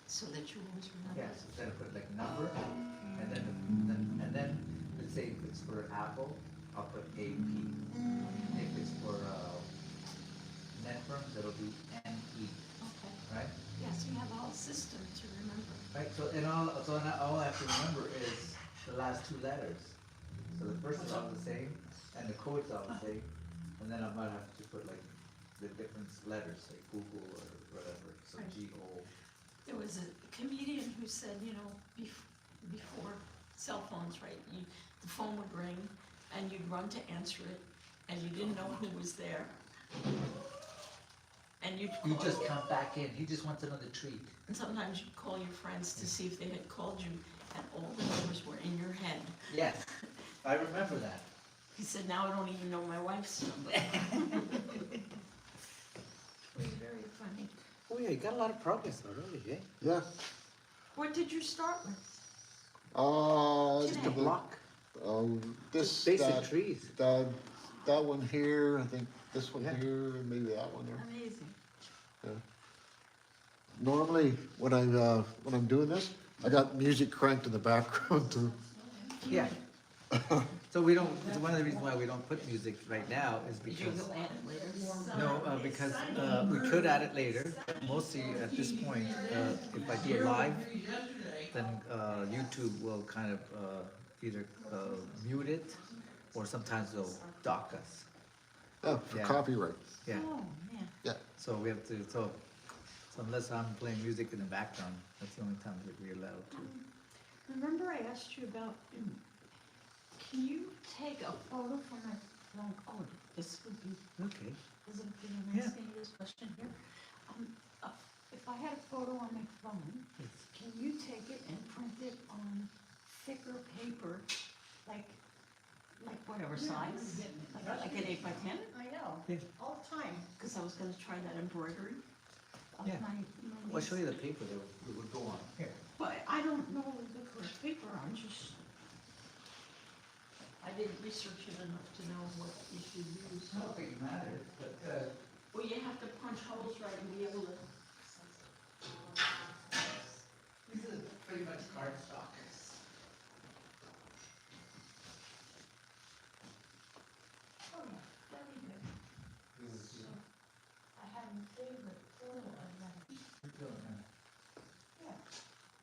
So that you always remember. Yes, then I put like number, and then let's say if it's for Apple, I'll put AP. If it's for networks, it'll be NE, Okay. right? Yeah, so you have a whole system to remember. Right. So all I have to remember is the last two letters. So the first is all the same, and the code's all the same, and then I might have to put like the different letters, like Google or whatever. So Right. G-O. There was a comedian who said, you know, before cell phones, right, the phone would ring and you'd run to answer it and you didn't know who was there. And you'd You call, just come back in. He just wants another treat. and sometimes you'd call your friends to see if they had called you and all the numbers were in your head. Yes, I remember that. He said, now I don't even know my wife's number. It was very funny. Oh yeah, you got a lot of progress already, eh? Yeah. What did you start with? Just a block. This, Just basic that, trees. that one here, I think this one Yeah. here, and maybe that one there. Amazing. Normally, when I'm doing this, I got music cranked in the background too. Yeah. So we don't, one of the reasons why we don't put music right now is Did you because, go add it later? no, because we could add it later. Mostly at this point, if I do live, then YouTube will kind of either mute it or sometimes they'll dock us. Oh, for Yeah. copyright. Yeah, Oh, man. so we have to, so unless I'm playing music in the background, that's the only time that we're allowed to. Remember I asked you about, can you take a photo from my phone? Oh, this would be, Okay. is it okay I'm Yeah. asking you this question here? If I had a photo on my phone, can you take it and print it on thicker paper, like whatever size? Like an 8 by 10? I know, Yeah. all the time. Because I was gonna try that embroidery of Yeah. my I'll show you the paper that would go on. Here. But I don't know the correct paper, I'm just, I didn't research it enough to know what you should use. I don't think it matters, but, Well, you have to punch holes right and be able to. this is pretty much cardstock. Oh, yeah, very good. This is, So, I have a favorite photo of that. Yeah,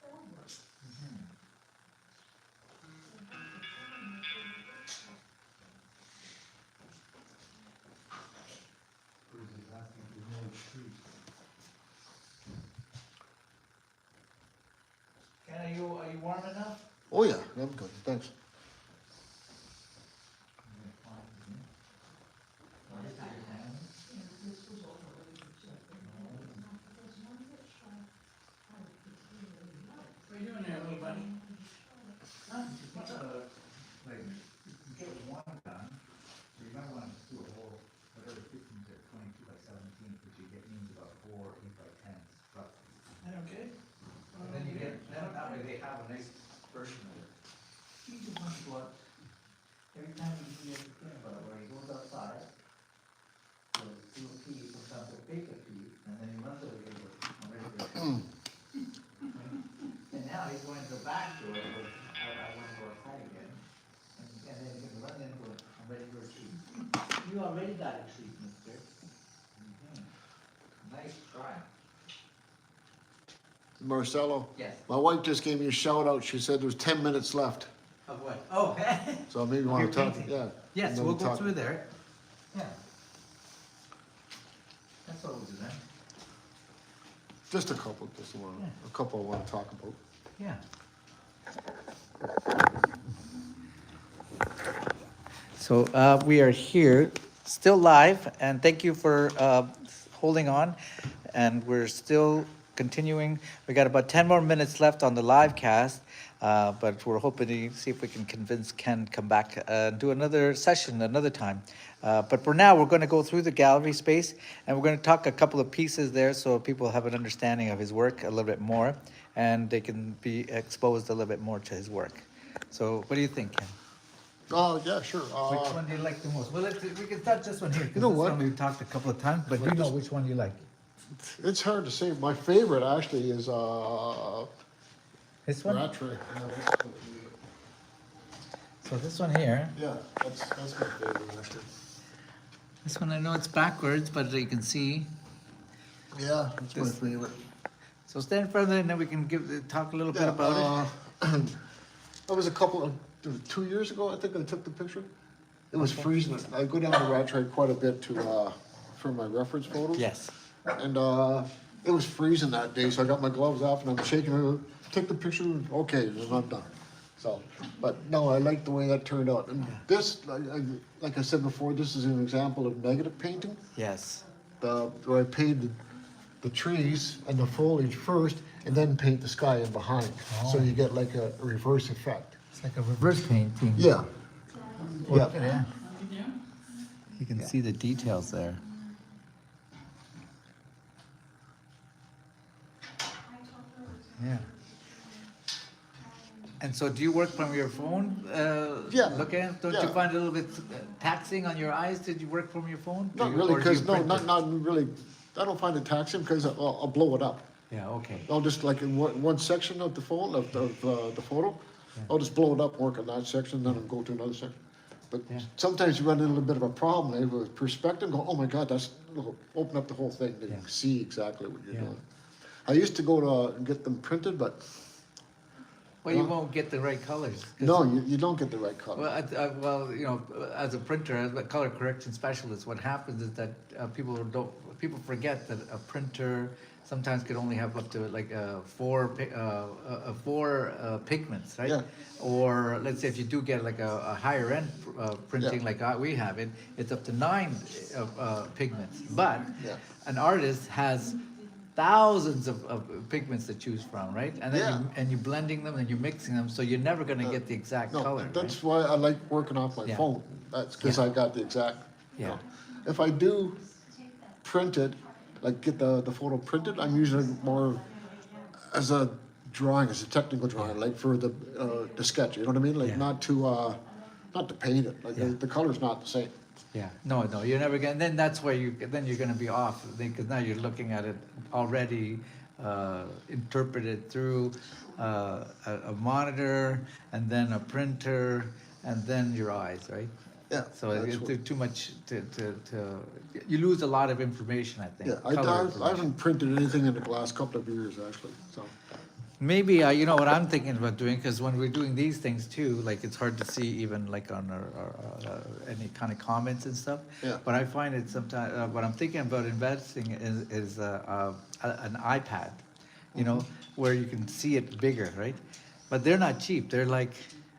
that'll work. Bruce is asking if there's no trees. Ken, are you warm enough? Oh yeah, I'm good, thanks. What are you doing there, little buddy? Like, you get one done, so you might want to do a whole, whatever fifteen to 22 by 17, but you get means about 4 8 by 10s roughly. Okay. And then you get, then that way they have a nice version of it. You just want to go out, every time you see anything about it, where he goes outside, so do a pee, sometimes a fake a pee, and then he runs over here and goes, I'm ready for a pee. And now he's going to the back door, and goes, I want to go outside again. And then he can run in and go, I'm ready for a treat. You already got a treat, mister. Nice try. Marcelo, Yes. my wife just gave me a shout out. She said there's 10 minutes left. Of what? Oh, So maybe you Of want your to talk, painting? yeah. yes, And then we'll go talk- through there. Yeah. That's what we'll do then. Just a couple, a couple I want to talk about. Yeah. So we are here, still live, and thank you for holding on. And we're still continuing. We got about 10 more minutes left on the live cast. But we're hoping to see if we can convince Ken to come back and do another session another time. But for now, we're going to go through the gallery space, and we're going to talk a couple of pieces there so people have an understanding of his work a little bit more, and they can be exposed a little bit more to his work. So what do you think, Ken? Oh, yeah, sure. Which one do you like the most? Well, we can start this one here, because You know this what? one we've talked a couple of times, but you know which one you like. It's hard to say. My favorite actually is This one? Rattray. So this one here, Yeah, that's my favorite actually. this one I know it's backwards, but you can see. Yeah, that's my This- favorite. So stand further and then we can talk a little bit about it. That was a couple of 2 years ago, I think I took the picture. It was freezing. I go down to Rattray quite a bit to for my reference photos. Yes. And it was freezing that day, so I got my gloves off and I'm shaking it. Took the picture. Okay, then I'm done. So, but no, I like the way that turned out. And this, like I said before, this is an example of negative painting. Yes. Where I painted the trees and the foliage first, and then paint the sky in behind. So you get like a reverse effect. It's like a reverse painting. Yeah. Look Yeah. at that. You can see the details there. Yeah. And so do you work from your phone? Yeah. Look at, don't you Yeah. find it a little bit taxing on your eyes? Did you work from your phone? Not Do you- really, or do you because no, print it? not really. I don't find it taxing because I'll blow it up. Yeah, okay. I'll just like in one section of the phone of the photo, I'll just blow it up, work on that section, then I'll go to another section. But Yeah. sometimes you run into a little bit of a problem eh, with perspective. Go, oh my God, that's open up the whole thing. Then you Yeah. can see exactly what you're Yeah. doing. I used to go to get them printed, but Well, you Well- won't get the right colors. 'cause- no, you don't get the right color. Well, you know, as a printer, as a color correction specialist, what happens is that people forget that a printer sometimes could only have up to like four pigments, right? Yeah. Or let's say if you do get like a higher end printing Yeah. like we have it, it's up to 9 pigments. But Yeah. an artist has thousands of pigments to choose from, right? And then Yeah. you're blending them and you're mixing them, so you're never gonna get the exact No, color, right? that's why I like working off my Yeah. phone. That's because Yeah. I got the exact. you Yeah. know. If I do print it, like get the photo printed, I'm using it more as a drawing, as a technical drawing, like for the sketch. You know what I mean? Like Yeah. not to paint it. Like Yeah. the color's not the same. Yeah, no, you're never gonna, then that's where then you're gonna be off, because now you're looking at it already interpreted through a monitor, and then a printer, and then your eyes, right? Yeah. So that's it's what- too much you lose a lot of information, I think. Yeah, color I information. haven't printed anything in the last couple of years, actually, so. Maybe, you know what I'm thinking about doing, because when we're doing these things too, like it's hard to see even like on our any kind of comments and stuff. Yeah. But I find it sometimes, what I'm thinking about investing is an iPad, you know, where you can see it bigger, right? But they're not cheap. They're like,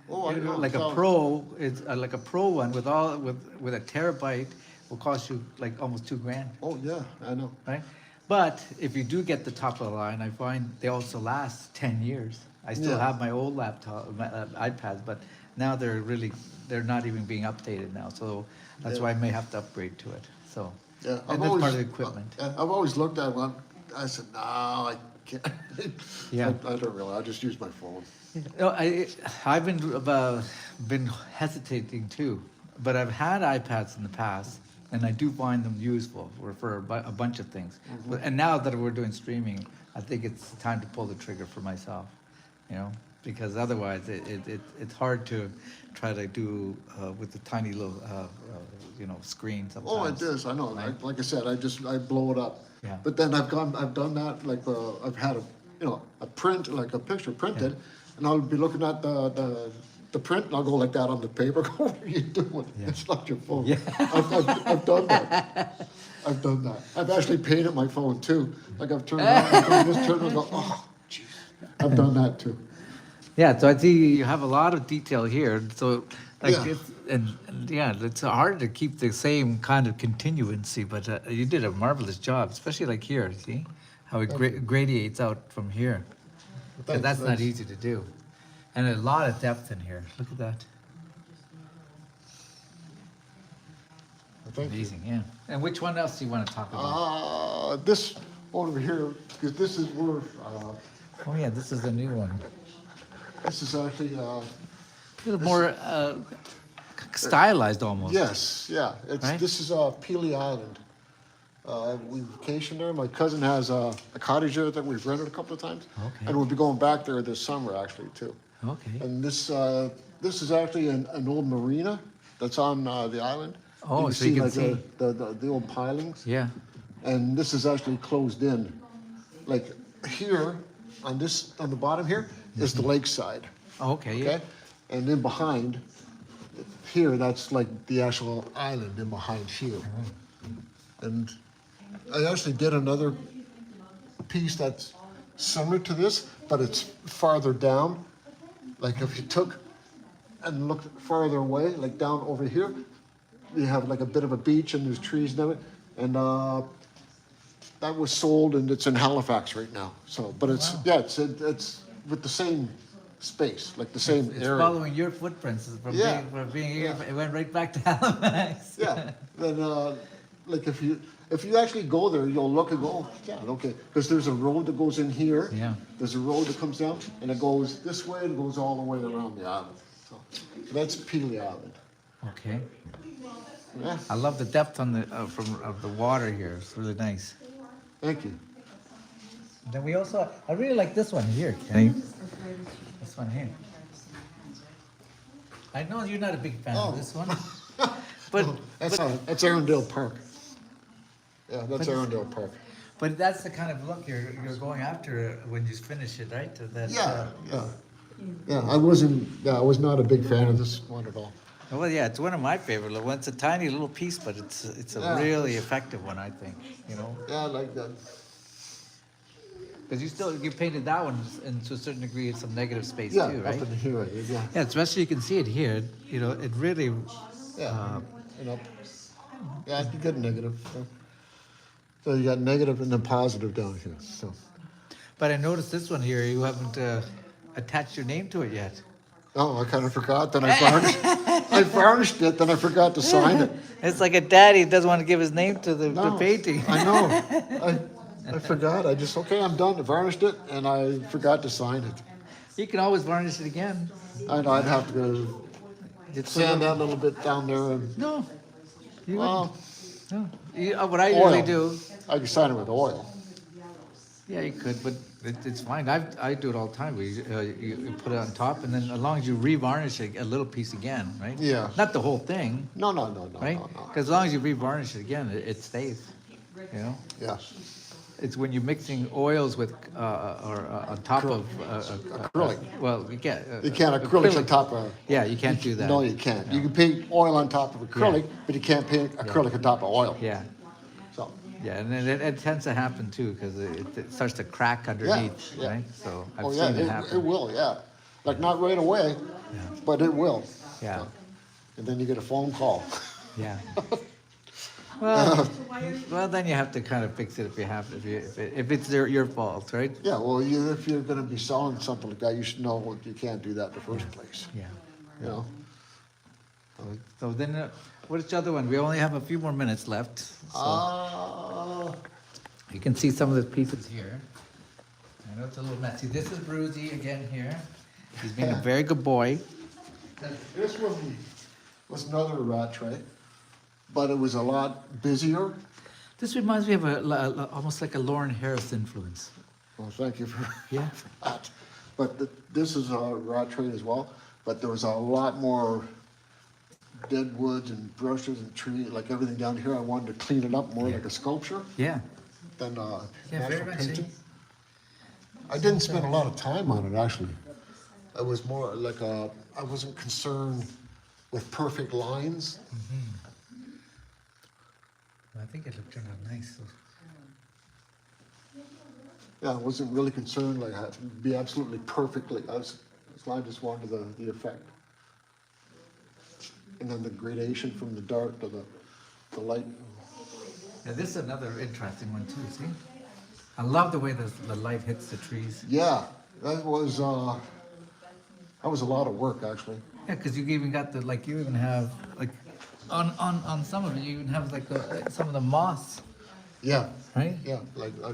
Oh, I you know, know, like a so- pro, it's like a pro one with a terabyte will cost you like almost $2,000. Oh, yeah, I know. Right? But if you do get the top of the line, I find they also last 10 years. I still Yeah. have my old laptop, iPads, but now they're not even being updated now. So that's Yeah. why I may have to upgrade to it. So, Yeah, and that's part of the equipment. I've always looked at one, I said, no, I can't. Yeah. I don't really, I just use my phone. No, I've been hesitating too, but I've had iPads in the past, and I do find them useful for a bunch of things. And now that we're doing streaming, I think it's time to pull the trigger for myself, you know, because otherwise it's hard to try to do with the tiny little you know, screen sometimes. Oh, it is, I know, Right. like I said, I blow it up. Yeah. But then I've done that, like, I've had a print, like a picture printed, and I'll be looking at the print, and I'll go like that on the paper, go, what are you doing? Yeah. It's not your phone. Yeah. I've done that. I've done that. I've actually painted my phone too, like I've turned it on, just turn it and go, oh, jeez. I've done that too. Yeah, so I see you have a lot of detail here. So, like, Yeah. and yeah, it's hard to keep the same kind of continuancy, but you did a marvelous job, especially like here. See how it gradiates out from here. 'Cause Thanks, that's not thanks. easy to do. And a lot of depth in here. Look at that. Thank you. Amazing, yeah. And which one else do you want to talk about? This over here, because this is where, Oh yeah, this is the new one. this is actually, A little more stylized almost. yes, yeah, it's, Right? this is, Peely Island. We vacation there, my cousin has a cottage there that we've rented a couple of times. Okay. And we'll be going back there this summer, actually, too. Okay. And this is actually an old marina that's on, the island. Oh, so you can like, see. The old pilings. Yeah. And this is actually closed in. Like here, on the bottom here, is the lakeside, Okay, yeah. okay? And then behind, here, that's like the actual island in behind here. And I actually did another piece that's similar to this, but it's farther down. Like if you took and looked farther away, like down over here, you have like a bit of a beach and there's trees and everything. And that was sold and it's in Halifax right now. So, but it's, yeah, it's with the same space, like the same It's area. following your footprints Yeah. from being here. Yeah. It went right back to Halifax. Yeah, then, like if you actually go there, you'll look and go, oh, yeah, okay, because there's a road that goes in here. Yeah. There's a road that comes down, and it goes this way, and it goes all the way around the island. So that's Peely Island. Okay. Yeah, I love the depth on the of the water here. It's really nice. thank you. Then we also, I really like this one here, Kenny. This one here. I know you're not a big fan of this one, but That's Arundel Park. Yeah, that's Arundel Park. but that's the kind of look you're going after when you finish it, right? That, Yeah, I was not a big fan of this one at all. Well, yeah, it's one of my favorite little ones. It's a tiny little piece, but it's a Yeah. really effective one, I think. You know, Yeah, I like that. because you painted that one and to a certain degree it's some negative space Yeah, too, up right? in here, yeah. Yeah, especially you can see it here. You know, it really. Yeah, and up. Yeah, you get negative. So you got negative and then positive down here, so. But I noticed this one here. You haven't attached your name to it yet. Oh, I kind of forgot, then I varnished it, then I forgot to sign it. It's like a daddy doesn't want to give his name to the No, painting. I know, I forgot, I just, okay, I'm done, I varnished it, and I forgot to sign it. You can always varnish it again. I know, I'd have to It's sand that a little bit down there, and, No. You well, wouldn't. No. What I usually oil. do. I can sign it with oil. Yeah, you could, but it's fine. I do it all the time. You put it on top, and then as long as you revarnish it, a little piece again, right? Yeah. Not the whole thing, No, right? no. Because as long as you revarnish it again, it stays. You know, Yeah, it's when you're mixing oils with or on top of Acrylic. Well, you can't. you can't acrylics on top of. Yeah, you can't do that. No, you can't. You can paint oil on top of acrylic, but you can't paint acrylic on top of oil. Yeah, So, yeah, and then it tends to happen too because it starts to crack underneath, yeah. right? So I've oh yeah, seen it it happen. will, yeah. Like not right away, but it will. Yeah, And then you get a phone call. yeah. Well, then you have to kind of fix it if it's your fault, right? Yeah, well, if you're gonna be selling something like that, you should know you can't do that in the first place, Yeah. you know? So then, what's the other one? We only have a few more minutes left. So you can see some of the pieces here. I know it's a little messy. This is Bruzy again here. He's being a very good boy. This one was another rat tray, but it was a lot busier. This reminds me of almost like a Lauren Harris influence. Well, thank you for Yeah. that. But this is a rat tray as well, but there was a lot more dead woods and brushes and trees, like everything down here. I wanted to clean it up more like a sculpture Yeah. than Yeah, very natural much. painting. I didn't spend a lot of time on it, actually. I was more like I wasn't concerned with perfect lines. I think it turned out nice. Yeah, I wasn't really concerned like I had to be absolutely perfectly. I just wanted the effect. And then the gradation from the dark to the light. Yeah, this is another interesting one too, see? I love the way the light hits the trees. Yeah, that was, That was a lot of work, actually. Yeah, because you even got the, like, you even have, like, on some of it, you even have, like, some of the moss, Yeah, right? yeah, like I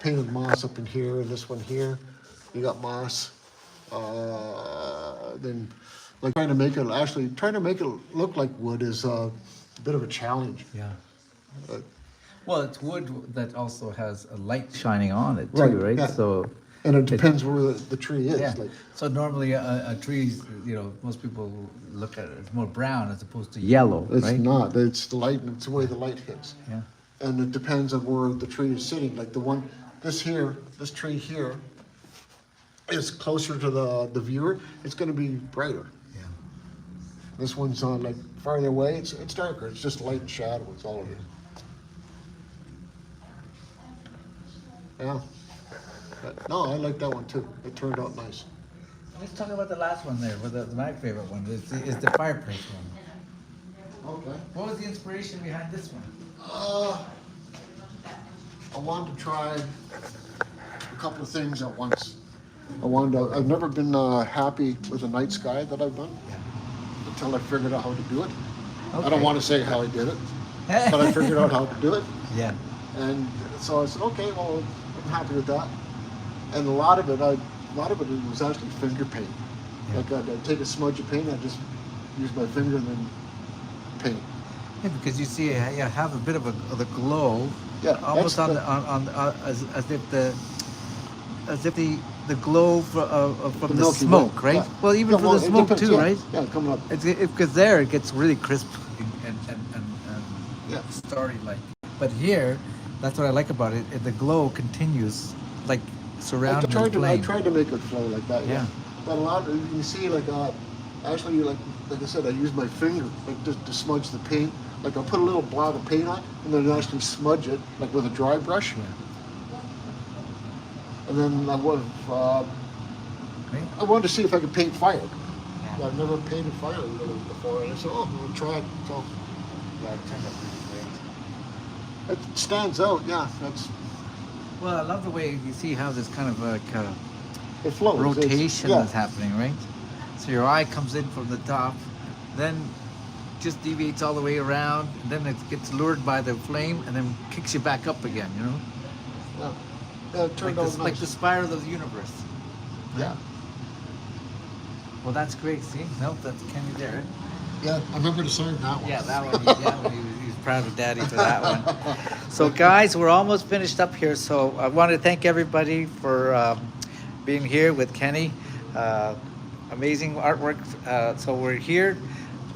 painted moss up in here and this one here. You got moss. Then, like trying to make it look like wood is a bit of a challenge. Yeah. Uh, Well, it's wood that also has a light shining on it too, Right, right? yeah. So, And it depends where the tree is. yeah. Like, So normally a tree's, most people look at it, it's more brown as opposed to yellow, it's right? not. It's the light. It's the way the light hits. Yeah. And it depends on where the tree is sitting. Like this tree here is closer to the viewer. It's going to be brighter. Yeah. This one's on like farther away. It's darker. It's just light and shadow. It's all of it. Yeah. But, no, I like that one too. It turned out nice. Let's talk about the last one there, my favorite one, is the fireplace one. Okay. What was the inspiration behind this one? I wanted to try a couple of things at once. I've never been happy with the night sky that I've done until I figured out how to do it. I don't want to say how I did it, but I figured out how to do it. Yeah. And so I said, okay, well, I'm happy with that. And a lot of it was actually finger paint. Yeah. Like I'd take a smudge of paint, I'd just use my finger and then paint. Yeah, because you see, you have a bit of the glow, Yeah, almost that's as if the glow from the Milky smoke, Way, right? yeah. Well, even Yeah, for well, the it smoke depends, too, yeah. right? Yeah, coming up. Because there it gets really crisp and Yeah. starry like. But here, that's what I like about it. The glow continues, like surrounding the I flame. tried to make it flow like that. Yeah. But a lot of, you see, like actually, like I said, I use my finger like to smudge the paint. Like I'll put a little blob of paint on, and then actually smudge it like with a dry brush. Yeah. And then I wanted to see if I could paint fire. Yeah. I've never painted fire before, and I said, oh, I'll try it. So Yeah, it turned out pretty great. it stands out. Yeah, Well, I love the way you see how this kind of it flows. rotation yeah. is happening, right? So your eye comes in from the top, then just deviates all the way around, and then it gets lured by the flame, and then kicks you back up again, Yeah. Yeah, it turned out nice. like the spiral of the universe. Yeah. Well, that's great. See, nope, that's Kenny there. Yeah, I remember to sign that one. Yeah, that one. He was proud of Daddy for that one. So, guys, we're almost finished up here. So, I want to thank everybody for being here with Kenny. Amazing artwork. So, we're here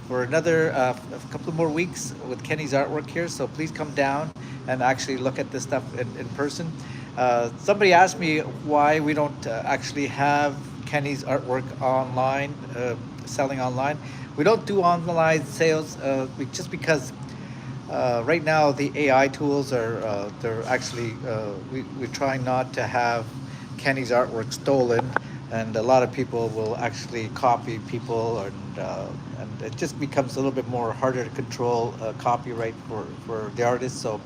for another a couple more weeks with Kenny's artwork here. So, please come down and actually look at this stuff in person. Somebody asked me why we don't actually have Kenny's artwork online, selling online. We don't do online sales just because right now the AI tools are they're actually we're trying not to have Kenny's artwork stolen, and a lot of people will actually copy people, and it just becomes a little bit more harder to control copyright for the artists. So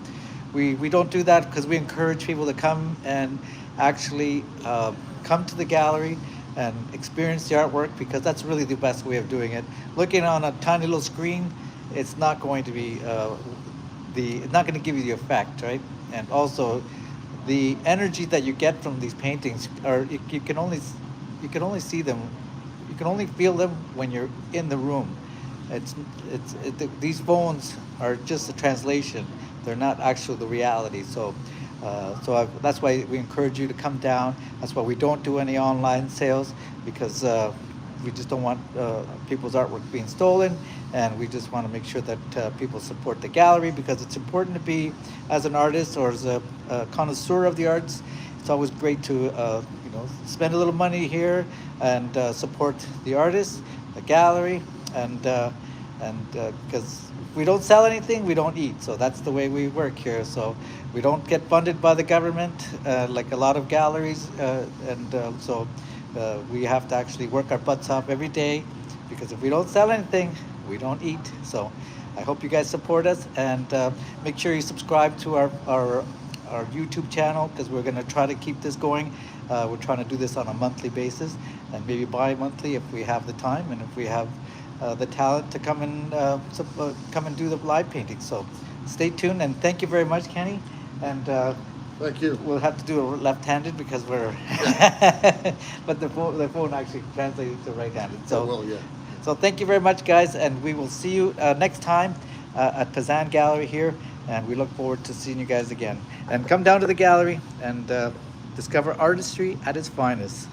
we don't do that because we encourage people to come and actually come to the gallery and experience the artwork, because that's really the best way of doing it. Looking on a tiny little screen, it's not going to be it's not going to give you the effect, right? And also, the energy that you get from these paintings are you can only see them, you can only feel them when you're in the room. These phones are just a translation. They're not actually the reality. So that's why we encourage you to come down. That's why we don't do any online sales, because we just don't want people's artwork being stolen, and we just want to make sure that people support the gallery, because it's important to be, as an artist or as a connoisseur of the arts, it's always great to spend a little money here and support the artists, the gallery, and because if we don't sell anything, we don't eat. So that's the way we work here. So we don't get funded by the government like a lot of galleries, so we have to actually work our butts off every day, because if we don't sell anything, we don't eat. So I hope you guys support us, and make sure you subscribe to our YouTube channel, because we're going to try to keep this going. We're trying to do this on a monthly basis, and maybe bi-monthly if we have the time and if we have the talent to come and come and do the live painting. So stay tuned, and thank you very much, Kenny. And Thank you. we'll have to do it left-handed because we're, but the phone actually translates to right-handed. So, Well, yeah. so thank you very much, guys, and we will see you next time at Pazan Gallery here, and we look forward to seeing you guys again. And come down to the gallery and discover artistry at its finest.